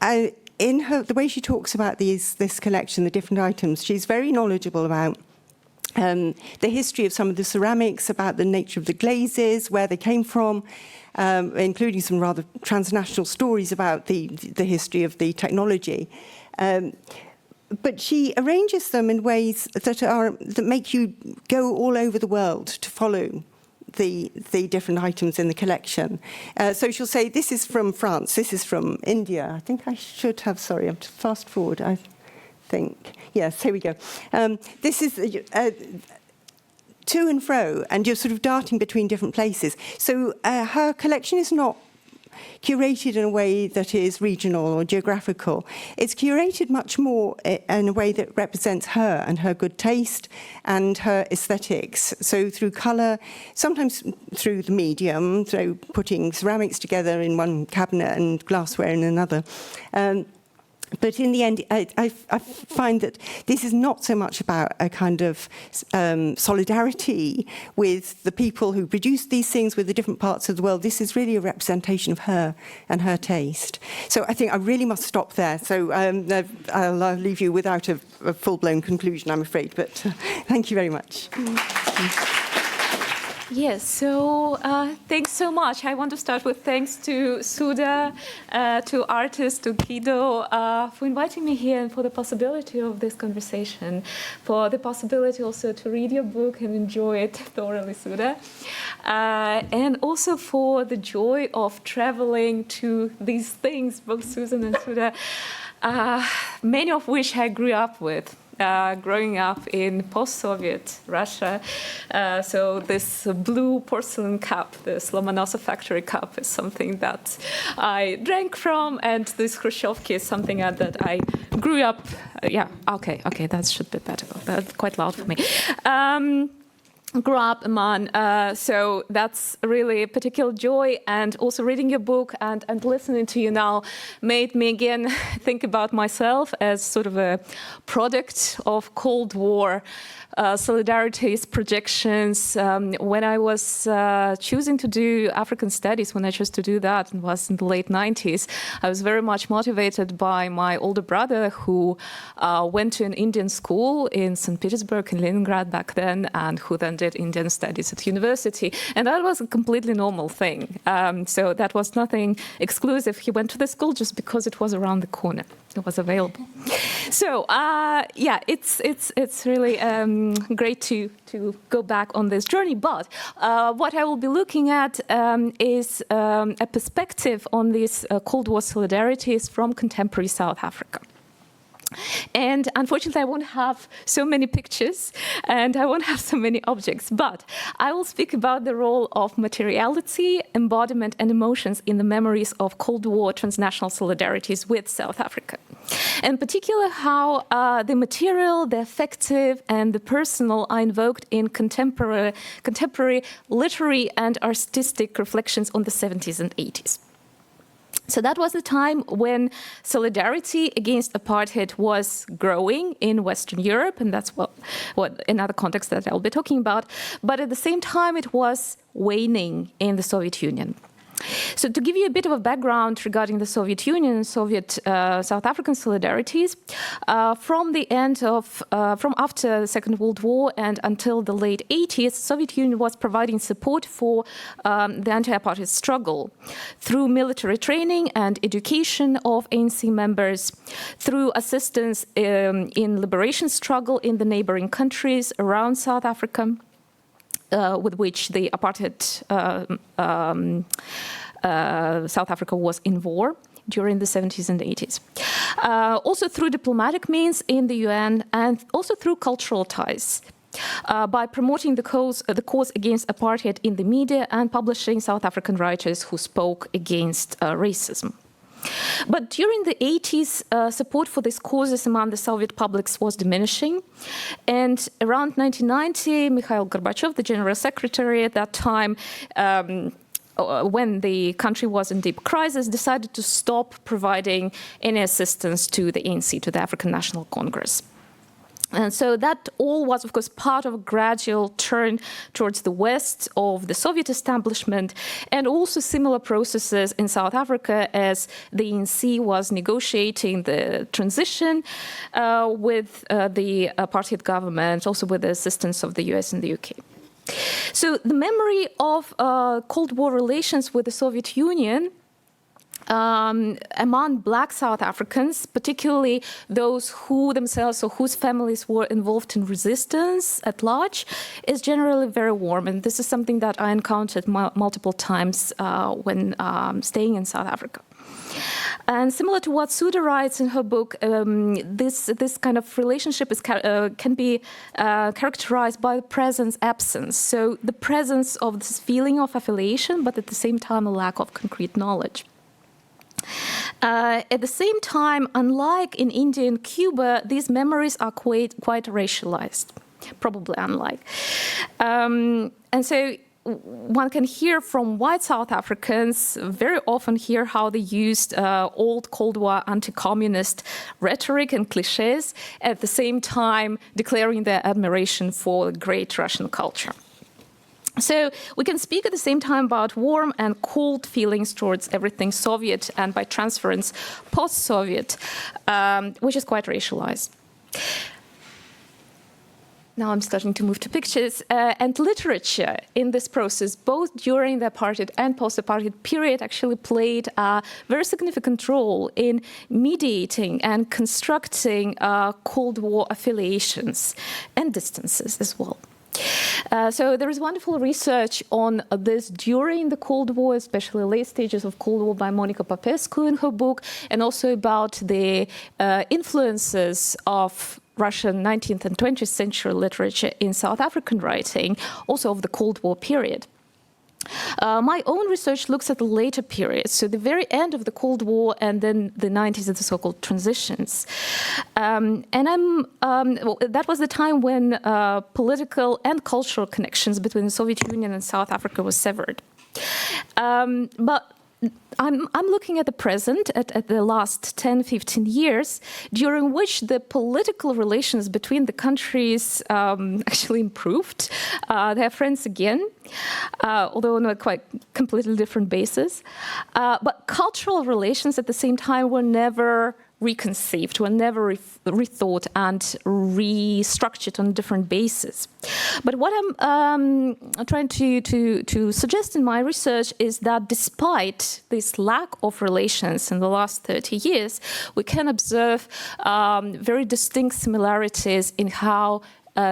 the way she talks about this collection, the different items, she's very knowledgeable about the history of some of the ceramics, about the nature of the glazes, where they came from, including some rather transnational stories about the history of the technology. But she arranges them in ways that make you go all over the world to follow the different items in the collection. So she'll say, this is from France, this is from India. I think I should have, sorry, I'm to fast forward, I think. Yes, here we go. This is to and fro, and you're sort of darting between different places. So her collection is not curated in a way that is regional or geographical. It's curated much more in a way that represents her and her good taste and her aesthetics. So through colour, sometimes through the medium, through putting ceramics together in one cabinet and glassware in another. But in the end, I find that this is not so much about a kind of solidarity with the people who produce these things, with the different parts of the world. This is really a representation of her and her taste. So I think I really must stop there. So I'll leave you without a full-blown conclusion, I'm afraid. But thank you very much. Yes, so thanks so much. I want to start with thanks to Sudha, to artists, to Guido, for inviting me here and for the possibility of this conversation, for the possibility also to read your book and enjoy it thoroughly, Sudha, and also for the joy of traveling to these things, both Susan and Sudha, many of which I grew up with. Growing up in post-Soviet Russia. So this blue porcelain cup, this Lomonosov factory cup, is something that I drank from, and this Khrushchevki is something that I grew up, okay, that should be better. That's quite loud for me. Grew up among, so that's really a particular joy, and also reading your book and listening to you now made me again think about myself as sort of a product of Cold War solidarities, projections. When I was choosing to do African studies, when I chose to do that, and was in the late 90s, I was very much motivated by my older brother, who went to an Indian school in St. Petersburg, in Leningrad back then, and who then did Indian studies at university. And that was a completely normal thing. So that was nothing exclusive. He went to the school just because it was around the corner. It was available. So it's really great to go back on this journey. But what I will be looking at is a perspective on these Cold War solidarities from contemporary South Africa. And unfortunately, I won't have so many pictures and I won't have so many objects, but I will speak about the role of materiality, embodiment, and emotions in the memories of Cold War transnational solidarities with South Africa. In particular, how the material, the affective, and the personal are invoked in contemporary literary and artistic reflections on the 70s and 80s. So that was the time when solidarity against apartheid was growing in Western Europe, and that's what another context that I'll be talking about. But at the same time, it was waning in the Soviet Union. So to give you a bit of a background regarding the Soviet Union and Soviet South African solidarities, from after the Second World War and until the late 80s, the Soviet Union was providing support for the anti-apartheid struggle through military training and education of ANC members, through assistance in liberation struggle in the neighboring countries around South Africa, with which the apartheid South Africa was in war during the 70s and 80s. Also through diplomatic means in the UN, and also through cultural ties, by promoting the cause against apartheid in the media and publishing South African writers who spoke against racism. But during the 80s, support for these causes among the Soviet publics was diminishing. And around 1990, Mikhail Gorbachev, the General Secretary at that time, when the country was in deep crisis, decided to stop providing any assistance to the ANC, to the African National Congress. And so that all was, of course, part of a gradual turn towards the west of the Soviet establishment, and also similar processes in South Africa as the ANC was negotiating the transition with the apartheid government, also with the assistance of the US and the UK. So the memory of Cold War relations with the Soviet Union among Black South Africans, particularly those who themselves or whose families were involved in resistance at large, is generally very warm. And this is something that I encountered multiple times when staying in South Africa. And similar to what Sudha writes in her book, this kind of relationship can be characterized by the presence-absence. So the presence of this feeling of affiliation, but at the same time a lack of concrete knowledge. At the same time, unlike in India and Cuba, these memories are quite racialized, probably unlike. And so one can hear from white South Africans very often hear how they used old Cold War anti-communist rhetoric and cliches, at the same time declaring their admiration for the great Russian culture. So we can speak at the same time about warm and cold feelings towards everything Soviet, and by transference post-Soviet, which is quite racialized. Now I'm starting to move to pictures. And literature in this process, both during the apartheid and post-apartheid period, actually played a very significant role in mediating and constructing Cold War affiliations and distances as well. So there is wonderful research on this during the Cold War, especially late stages of Cold War, by Monica Popescu in her book, and also about the influences of Russian 19th and 20th century literature in South African writing, also of the Cold War period. My own research looks at the later periods, so the very end of the Cold War and then the 90s and the so-called transitions. And that was the time when political and cultural connections between the Soviet Union and South Africa was severed. But I'm looking at the present, at the last 10, 15 years, during which the political relations between the countries actually improved. They are friends again, although on a quite completely different basis. But cultural relations at the same time were never reconceived, were never rethought and restructured on a different basis. But what I'm trying to suggest in my research is that despite this lack of relations in the last 30 years, we can observe very distinct similarities in how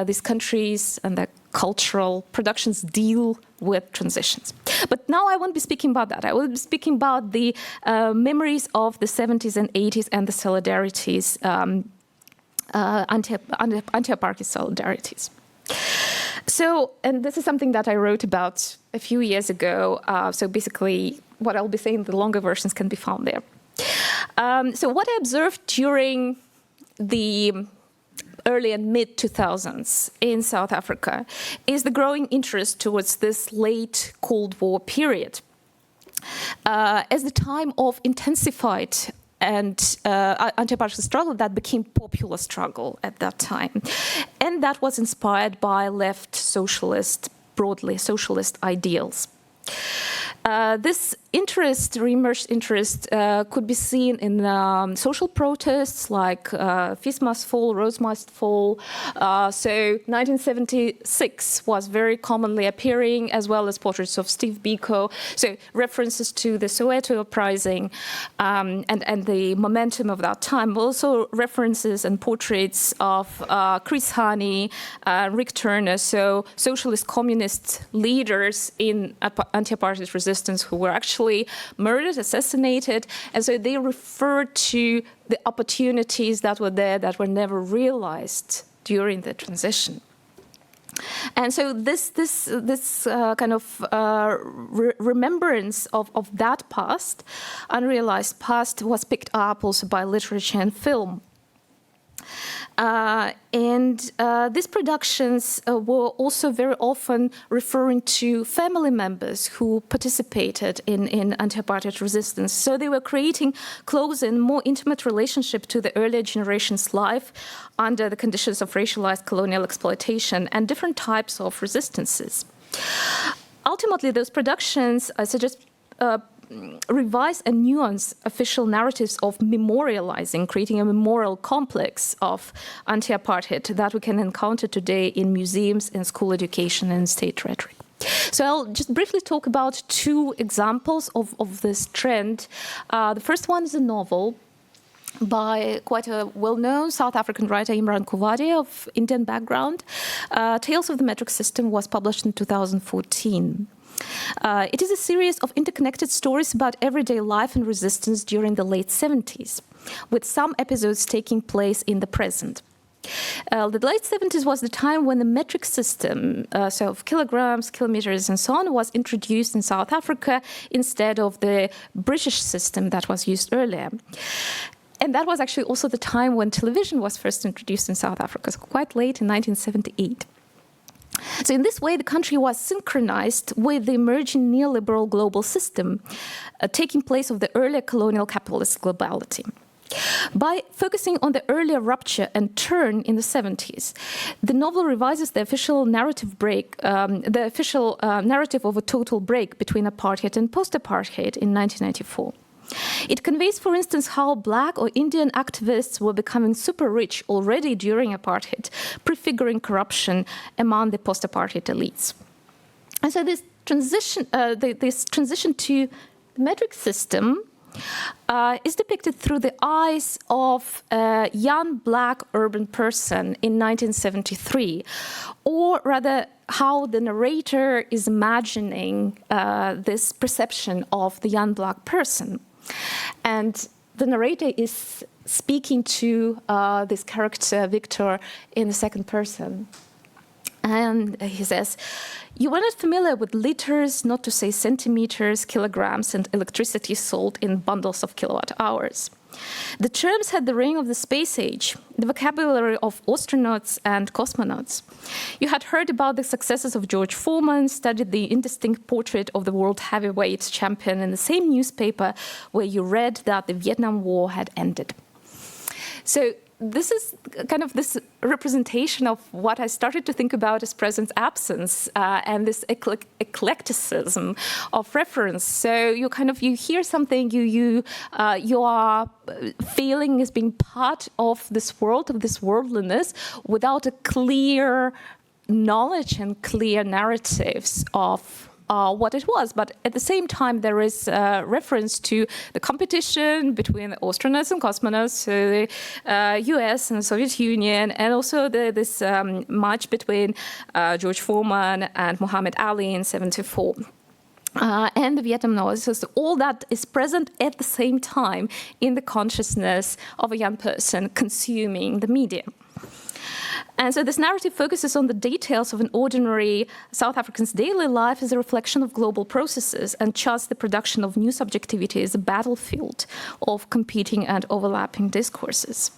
these countries and their cultural productions deal with transitions. But now I won't be speaking about that. I will be speaking about the memories of the 70s and 80s and the solidarities, anti-apartheid solidarities. So, and this is something that I wrote about a few years ago. So basically, what I'll be saying, the longer versions can be found there. So what I observed during the early and mid-2000s in South Africa is the growing interest towards this late Cold War period as the time of intensified and anti-apartheid struggle that became popular struggle at that time. And that was inspired by left socialist, broadly socialist ideals. This interest, re-emerged interest, could be seen in social protests like Feast Must Fall, Rose Must Fall. So 1976 was very commonly appearing, as well as portraits of Steve Biko. So references to the Soweto uprising and the momentum of that time. Also references and portraits of Chris Hani, Rick Turner, so socialist communist leaders in anti-apartheid resistance who were actually murdered, assassinated, and so they referred to the opportunities that were there that were never realized during the transition. And so this kind of remembrance of that past, unrealized past, was picked up also by literature and film. These productions were also very often referring to family members who participated in anti-apartheid resistance. So they were creating close and more intimate relationship to the earlier generation's life under the conditions of racialized colonial exploitation and different types of resistances. Ultimately, those productions, I suggest, revise and nuance official narratives of memorializing, creating a memorial complex of anti-apartheid that we can encounter today in museums, in school education, and state rhetoric. So I'll just briefly talk about two examples of this trend. The first one is a novel by quite a well-known South African writer, Imran Kuvadi, of Indian background. Tales of the Metric System was published in 2014. It is a series of interconnected stories about everyday life and resistance during the late 70s, with some episodes taking place in the present. The late 70s was the time when the metric system, so of kilograms, kilometers, and so on, was introduced in South Africa instead of the British system that was used earlier. And that was actually also the time when television was first introduced in South Africa, so quite late in 1978. So in this way, the country was synchronized with the emerging neoliberal global system taking place of the earlier colonial capitalist globality. By focusing on the earlier rupture and turn in the 70s, the novel revises the official narrative narrative of a total break between apartheid and post-apartheid in 1994. It conveys, for instance, how Black or Indian activists were becoming super rich already during apartheid, prefiguring corruption among the post-apartheid elites. And so this transition to the metric system is depicted through the eyes of a young Black urban person in 1973, or rather how the narrator is imagining this perception of the young Black person. And the narrator is speaking to this character, Victor, in the second person. And he says, "You were not familiar with liters, not to say centimeters, kilograms, and electricity sold in bundles of kilowatt hours. The terms had the ring of the space age, the vocabulary of astronauts and cosmonauts. You had heard about the successes of George Foreman, studied the indistinct portrait of the world heavyweight champion in the same newspaper where you read that the Vietnam War had ended." So this is kind of this representation of what I started to think about as presence absence and this eclecticism of reference. So you hear something, you are feeling as being part of this world, of this worldliness, without a clear knowledge and clear narratives of what it was. But at the same time, there is reference to the competition between the astronauts and cosmonauts, so the US and the Soviet Union, and also this match between George Foreman and Muhammad Ali in '74. And the Vietnam War. So all that is present at the same time in the consciousness of a young person consuming the media. And so this narrative focuses on the details of an ordinary South African's daily life as a reflection of global processes, and thus the production of new subjectivity is a battlefield of competing and overlapping discourses.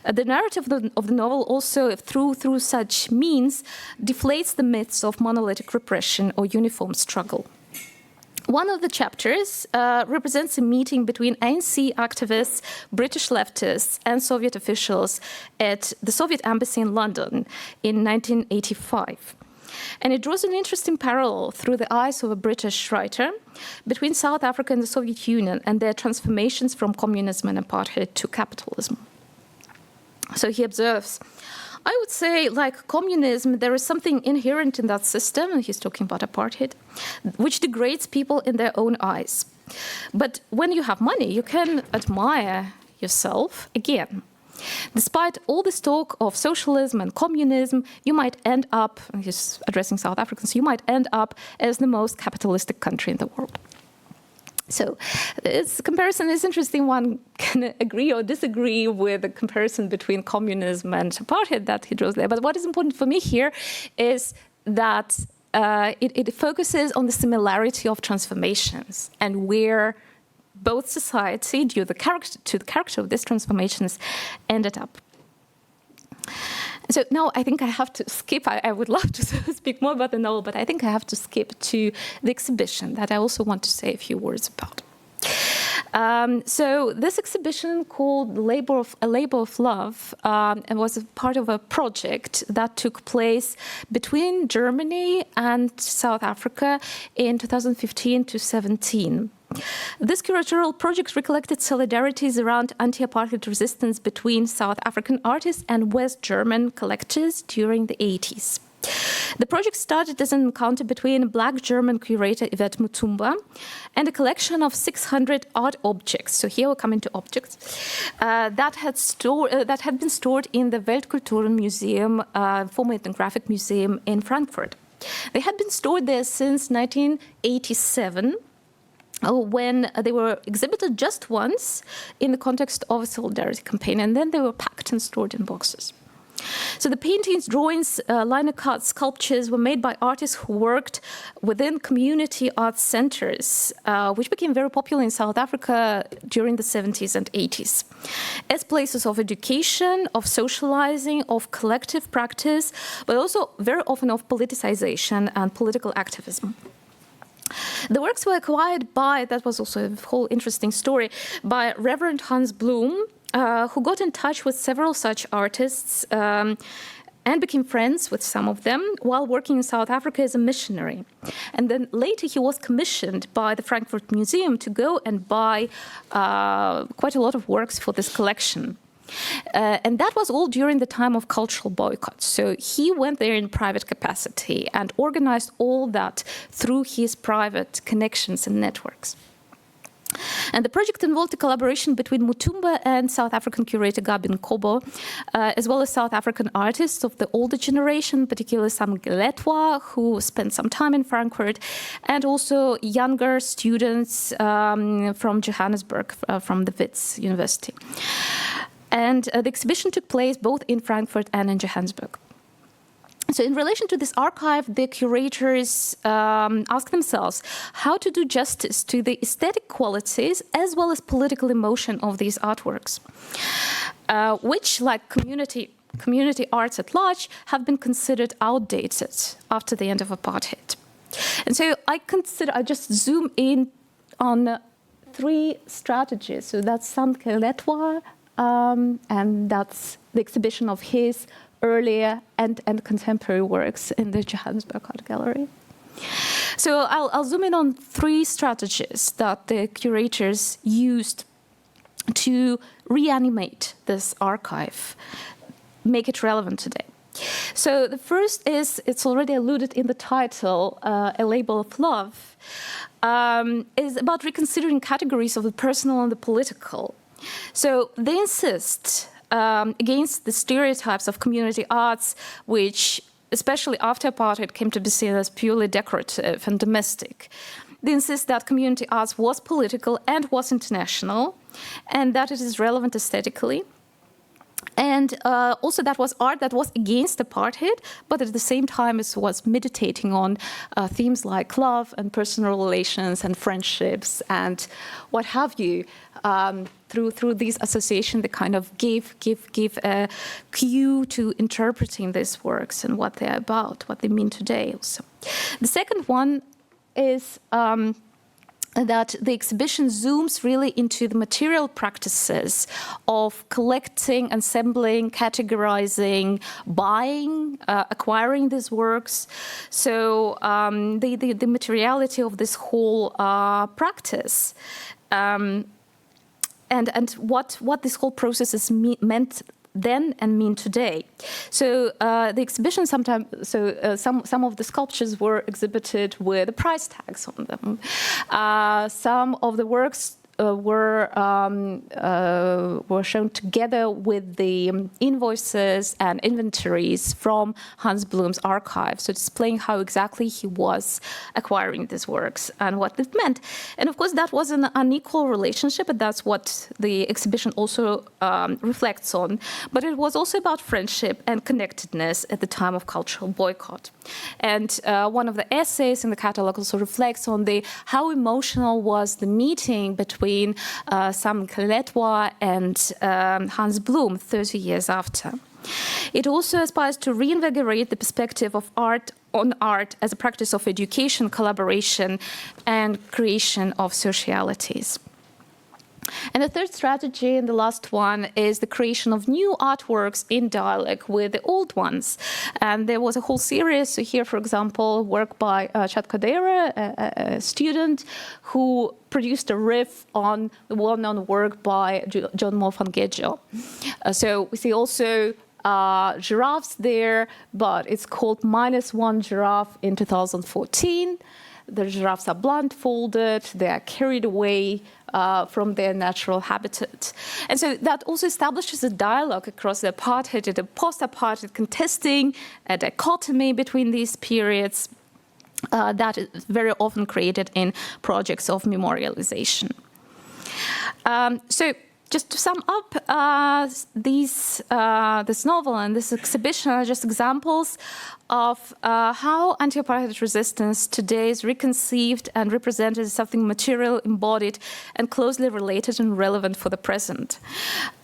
The narrative of the novel also, through such means, deflates the myths of monolithic repression or uniform struggle. One of the chapters represents a meeting between ANC activists, British leftists, and Soviet officials at the Soviet embassy in London in 1985. And it draws an interesting parallel through the eyes of a British writer between South Africa and the Soviet Union and their transformations from communism and apartheid to capitalism. So he observes, I would say, like communism, there is something inherent in that system, and he's talking about apartheid, which degrades people in their own eyes. But when you have money, you can admire yourself again. Despite all this talk of socialism and communism, you might end up, and he's addressing South Africans, you might end up as the most capitalistic country in the world. So this comparison is interesting. One can agree or disagree with the comparison between communism and apartheid that he draws there. But what is important for me here is that it focuses on the similarity of transformations and where both society, due to the character of these transformations, ended up. So now I think I have to skip. I would love to speak more about the novel, but I think I have to skip to the exhibition that I also want to say a few words about. So this exhibition called A Labor of Love and was a part of a project that took place between Germany and South Africa in 2015 to 17. This curatorial project recollected solidarities around anti-apartheid resistance between South African artists and West German collectors during the 80s. The project started as an encounter between Black German curator Yvette Mutumba and a collection of 600 art objects. So here we're coming to objects that had been stored in the Weltkulturmuseum, former ethnographic museum in Frankfurt. They had been stored there since 1987. When they were exhibited just once in the context of a solidarity campaign, and then they were packed and stored in boxes. So the paintings, drawings, liner cuts, sculptures were made by artists who worked within community art centers, which became very popular in South Africa during the 70s and 80s, as places of education, of socializing, of collective practice, but also very often of politicization and political activism. The works were acquired by, that was also a whole interesting story, by Reverend Hans Blum, who got in touch with several such artists and became friends with some of them while working in South Africa as a missionary. And then later he was commissioned by the Frankfurt Museum to go and buy quite a lot of works for this collection. And that was all during the time of cultural boycotts. So he went there in private capacity and organized all that through his private connections and networks. And the project involved a collaboration between Mutumba and South African curator Gabin Kobo, as well as South African artists of the older generation, particularly Sam Geletwa, who spent some time in Frankfurt, and also younger students from Johannesburg, from the Wits University. And the exhibition took place both in Frankfurt and in Johannesburg. So in relation to this archive, the curators asked themselves how to do justice to the aesthetic qualities as well as political emotion of these artworks, which, like community arts at large, have been considered outdated after the end of apartheid. And so I just zoom in on 3 strategies. So that's Sam Geletwa, and that's the exhibition of his earlier and contemporary works in the Johannesburg Art Gallery. So I'll zoom in on 3 strategies that the curators used to reanimate this archive, make it relevant today. So the first is, it's already alluded in the title, A Labor of Love, is about reconsidering categories of the personal and the political. So they insist against the stereotypes of community arts, which, especially after apartheid, came to be seen as purely decorative and domestic. They insist that community arts was political and was international, and that it is relevant aesthetically. And also that was art that was against apartheid, but at the same time it was meditating on themes like love and personal relations and friendships and what have you. Through these associations, they kind of give a cue to interpreting these works and what they're about, what they mean today also. The second one is that the exhibition zooms really into the material practices of collecting, assembling, categorizing, buying, acquiring these works. So the materiality of this whole practice and what this whole process is meant then and mean today. So the exhibition some of the sculptures were exhibited with price tags on them. Some of the works were shown together with the invoices and inventories from Hans Blum's archive, so displaying how exactly he was acquiring these works and what it meant. And of course, that was an unequal relationship, and that's what the exhibition also reflects on. But it was also about friendship and connectedness at the time of cultural boycott. And one of the essays in the catalog also reflects on how emotional was the meeting between Sam Geletwa and Hans Blum 30 years after. It also aspires to reinvigorate the perspective of art on art as a practice of education, collaboration, and creation of socialities. And the third strategy, and the last one, is the creation of new artworks in dialogue with the old ones. And there was a whole series. So here, for example, work by Chad Kadera, a student who produced a riff on the well-known work by John Mofangejo. So we see also giraffes there, but it's called -1 giraffe in 2014. The giraffes are blindfolded, they are carried away from their natural habitat. And so that also establishes a dialogue across the apartheid and the post-apartheid, contesting a dichotomy between these periods that is very often created in projects of memorialization. So just to sum up, this novel and this exhibition are just examples of how anti-apartheid resistance today is reconceived and represented as something material, embodied, and closely related and relevant for the present.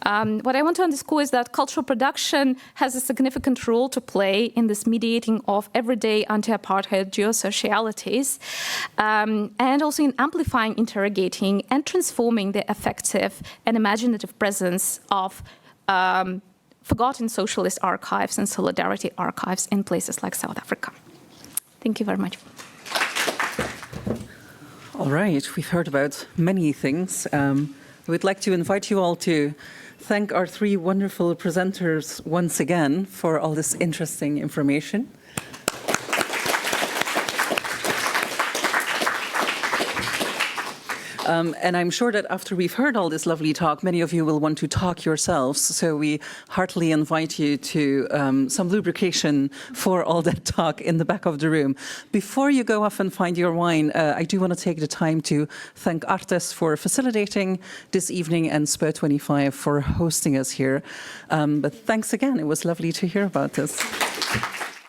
What I want to underscore is that cultural production has a significant role to play in this mediating of everyday anti-apartheid geosocialities, and also in amplifying, interrogating, and transforming the effective and imaginative presence of forgotten socialist archives and solidarity archives in places like South Africa. Thank you very much. All right, we've heard about many things. We'd like to invite you all to thank our three wonderful presenters once again for all this interesting information. And I'm sure that after we've heard all this lovely talk, many of you will want to talk yourselves. So we heartily invite you to some lubrication for all that talk in the back of the room. Before you go off and find your wine, I do want to take the time to thank Artes for facilitating this evening and Spur25 for hosting us here. But thanks again. It was lovely to hear about this.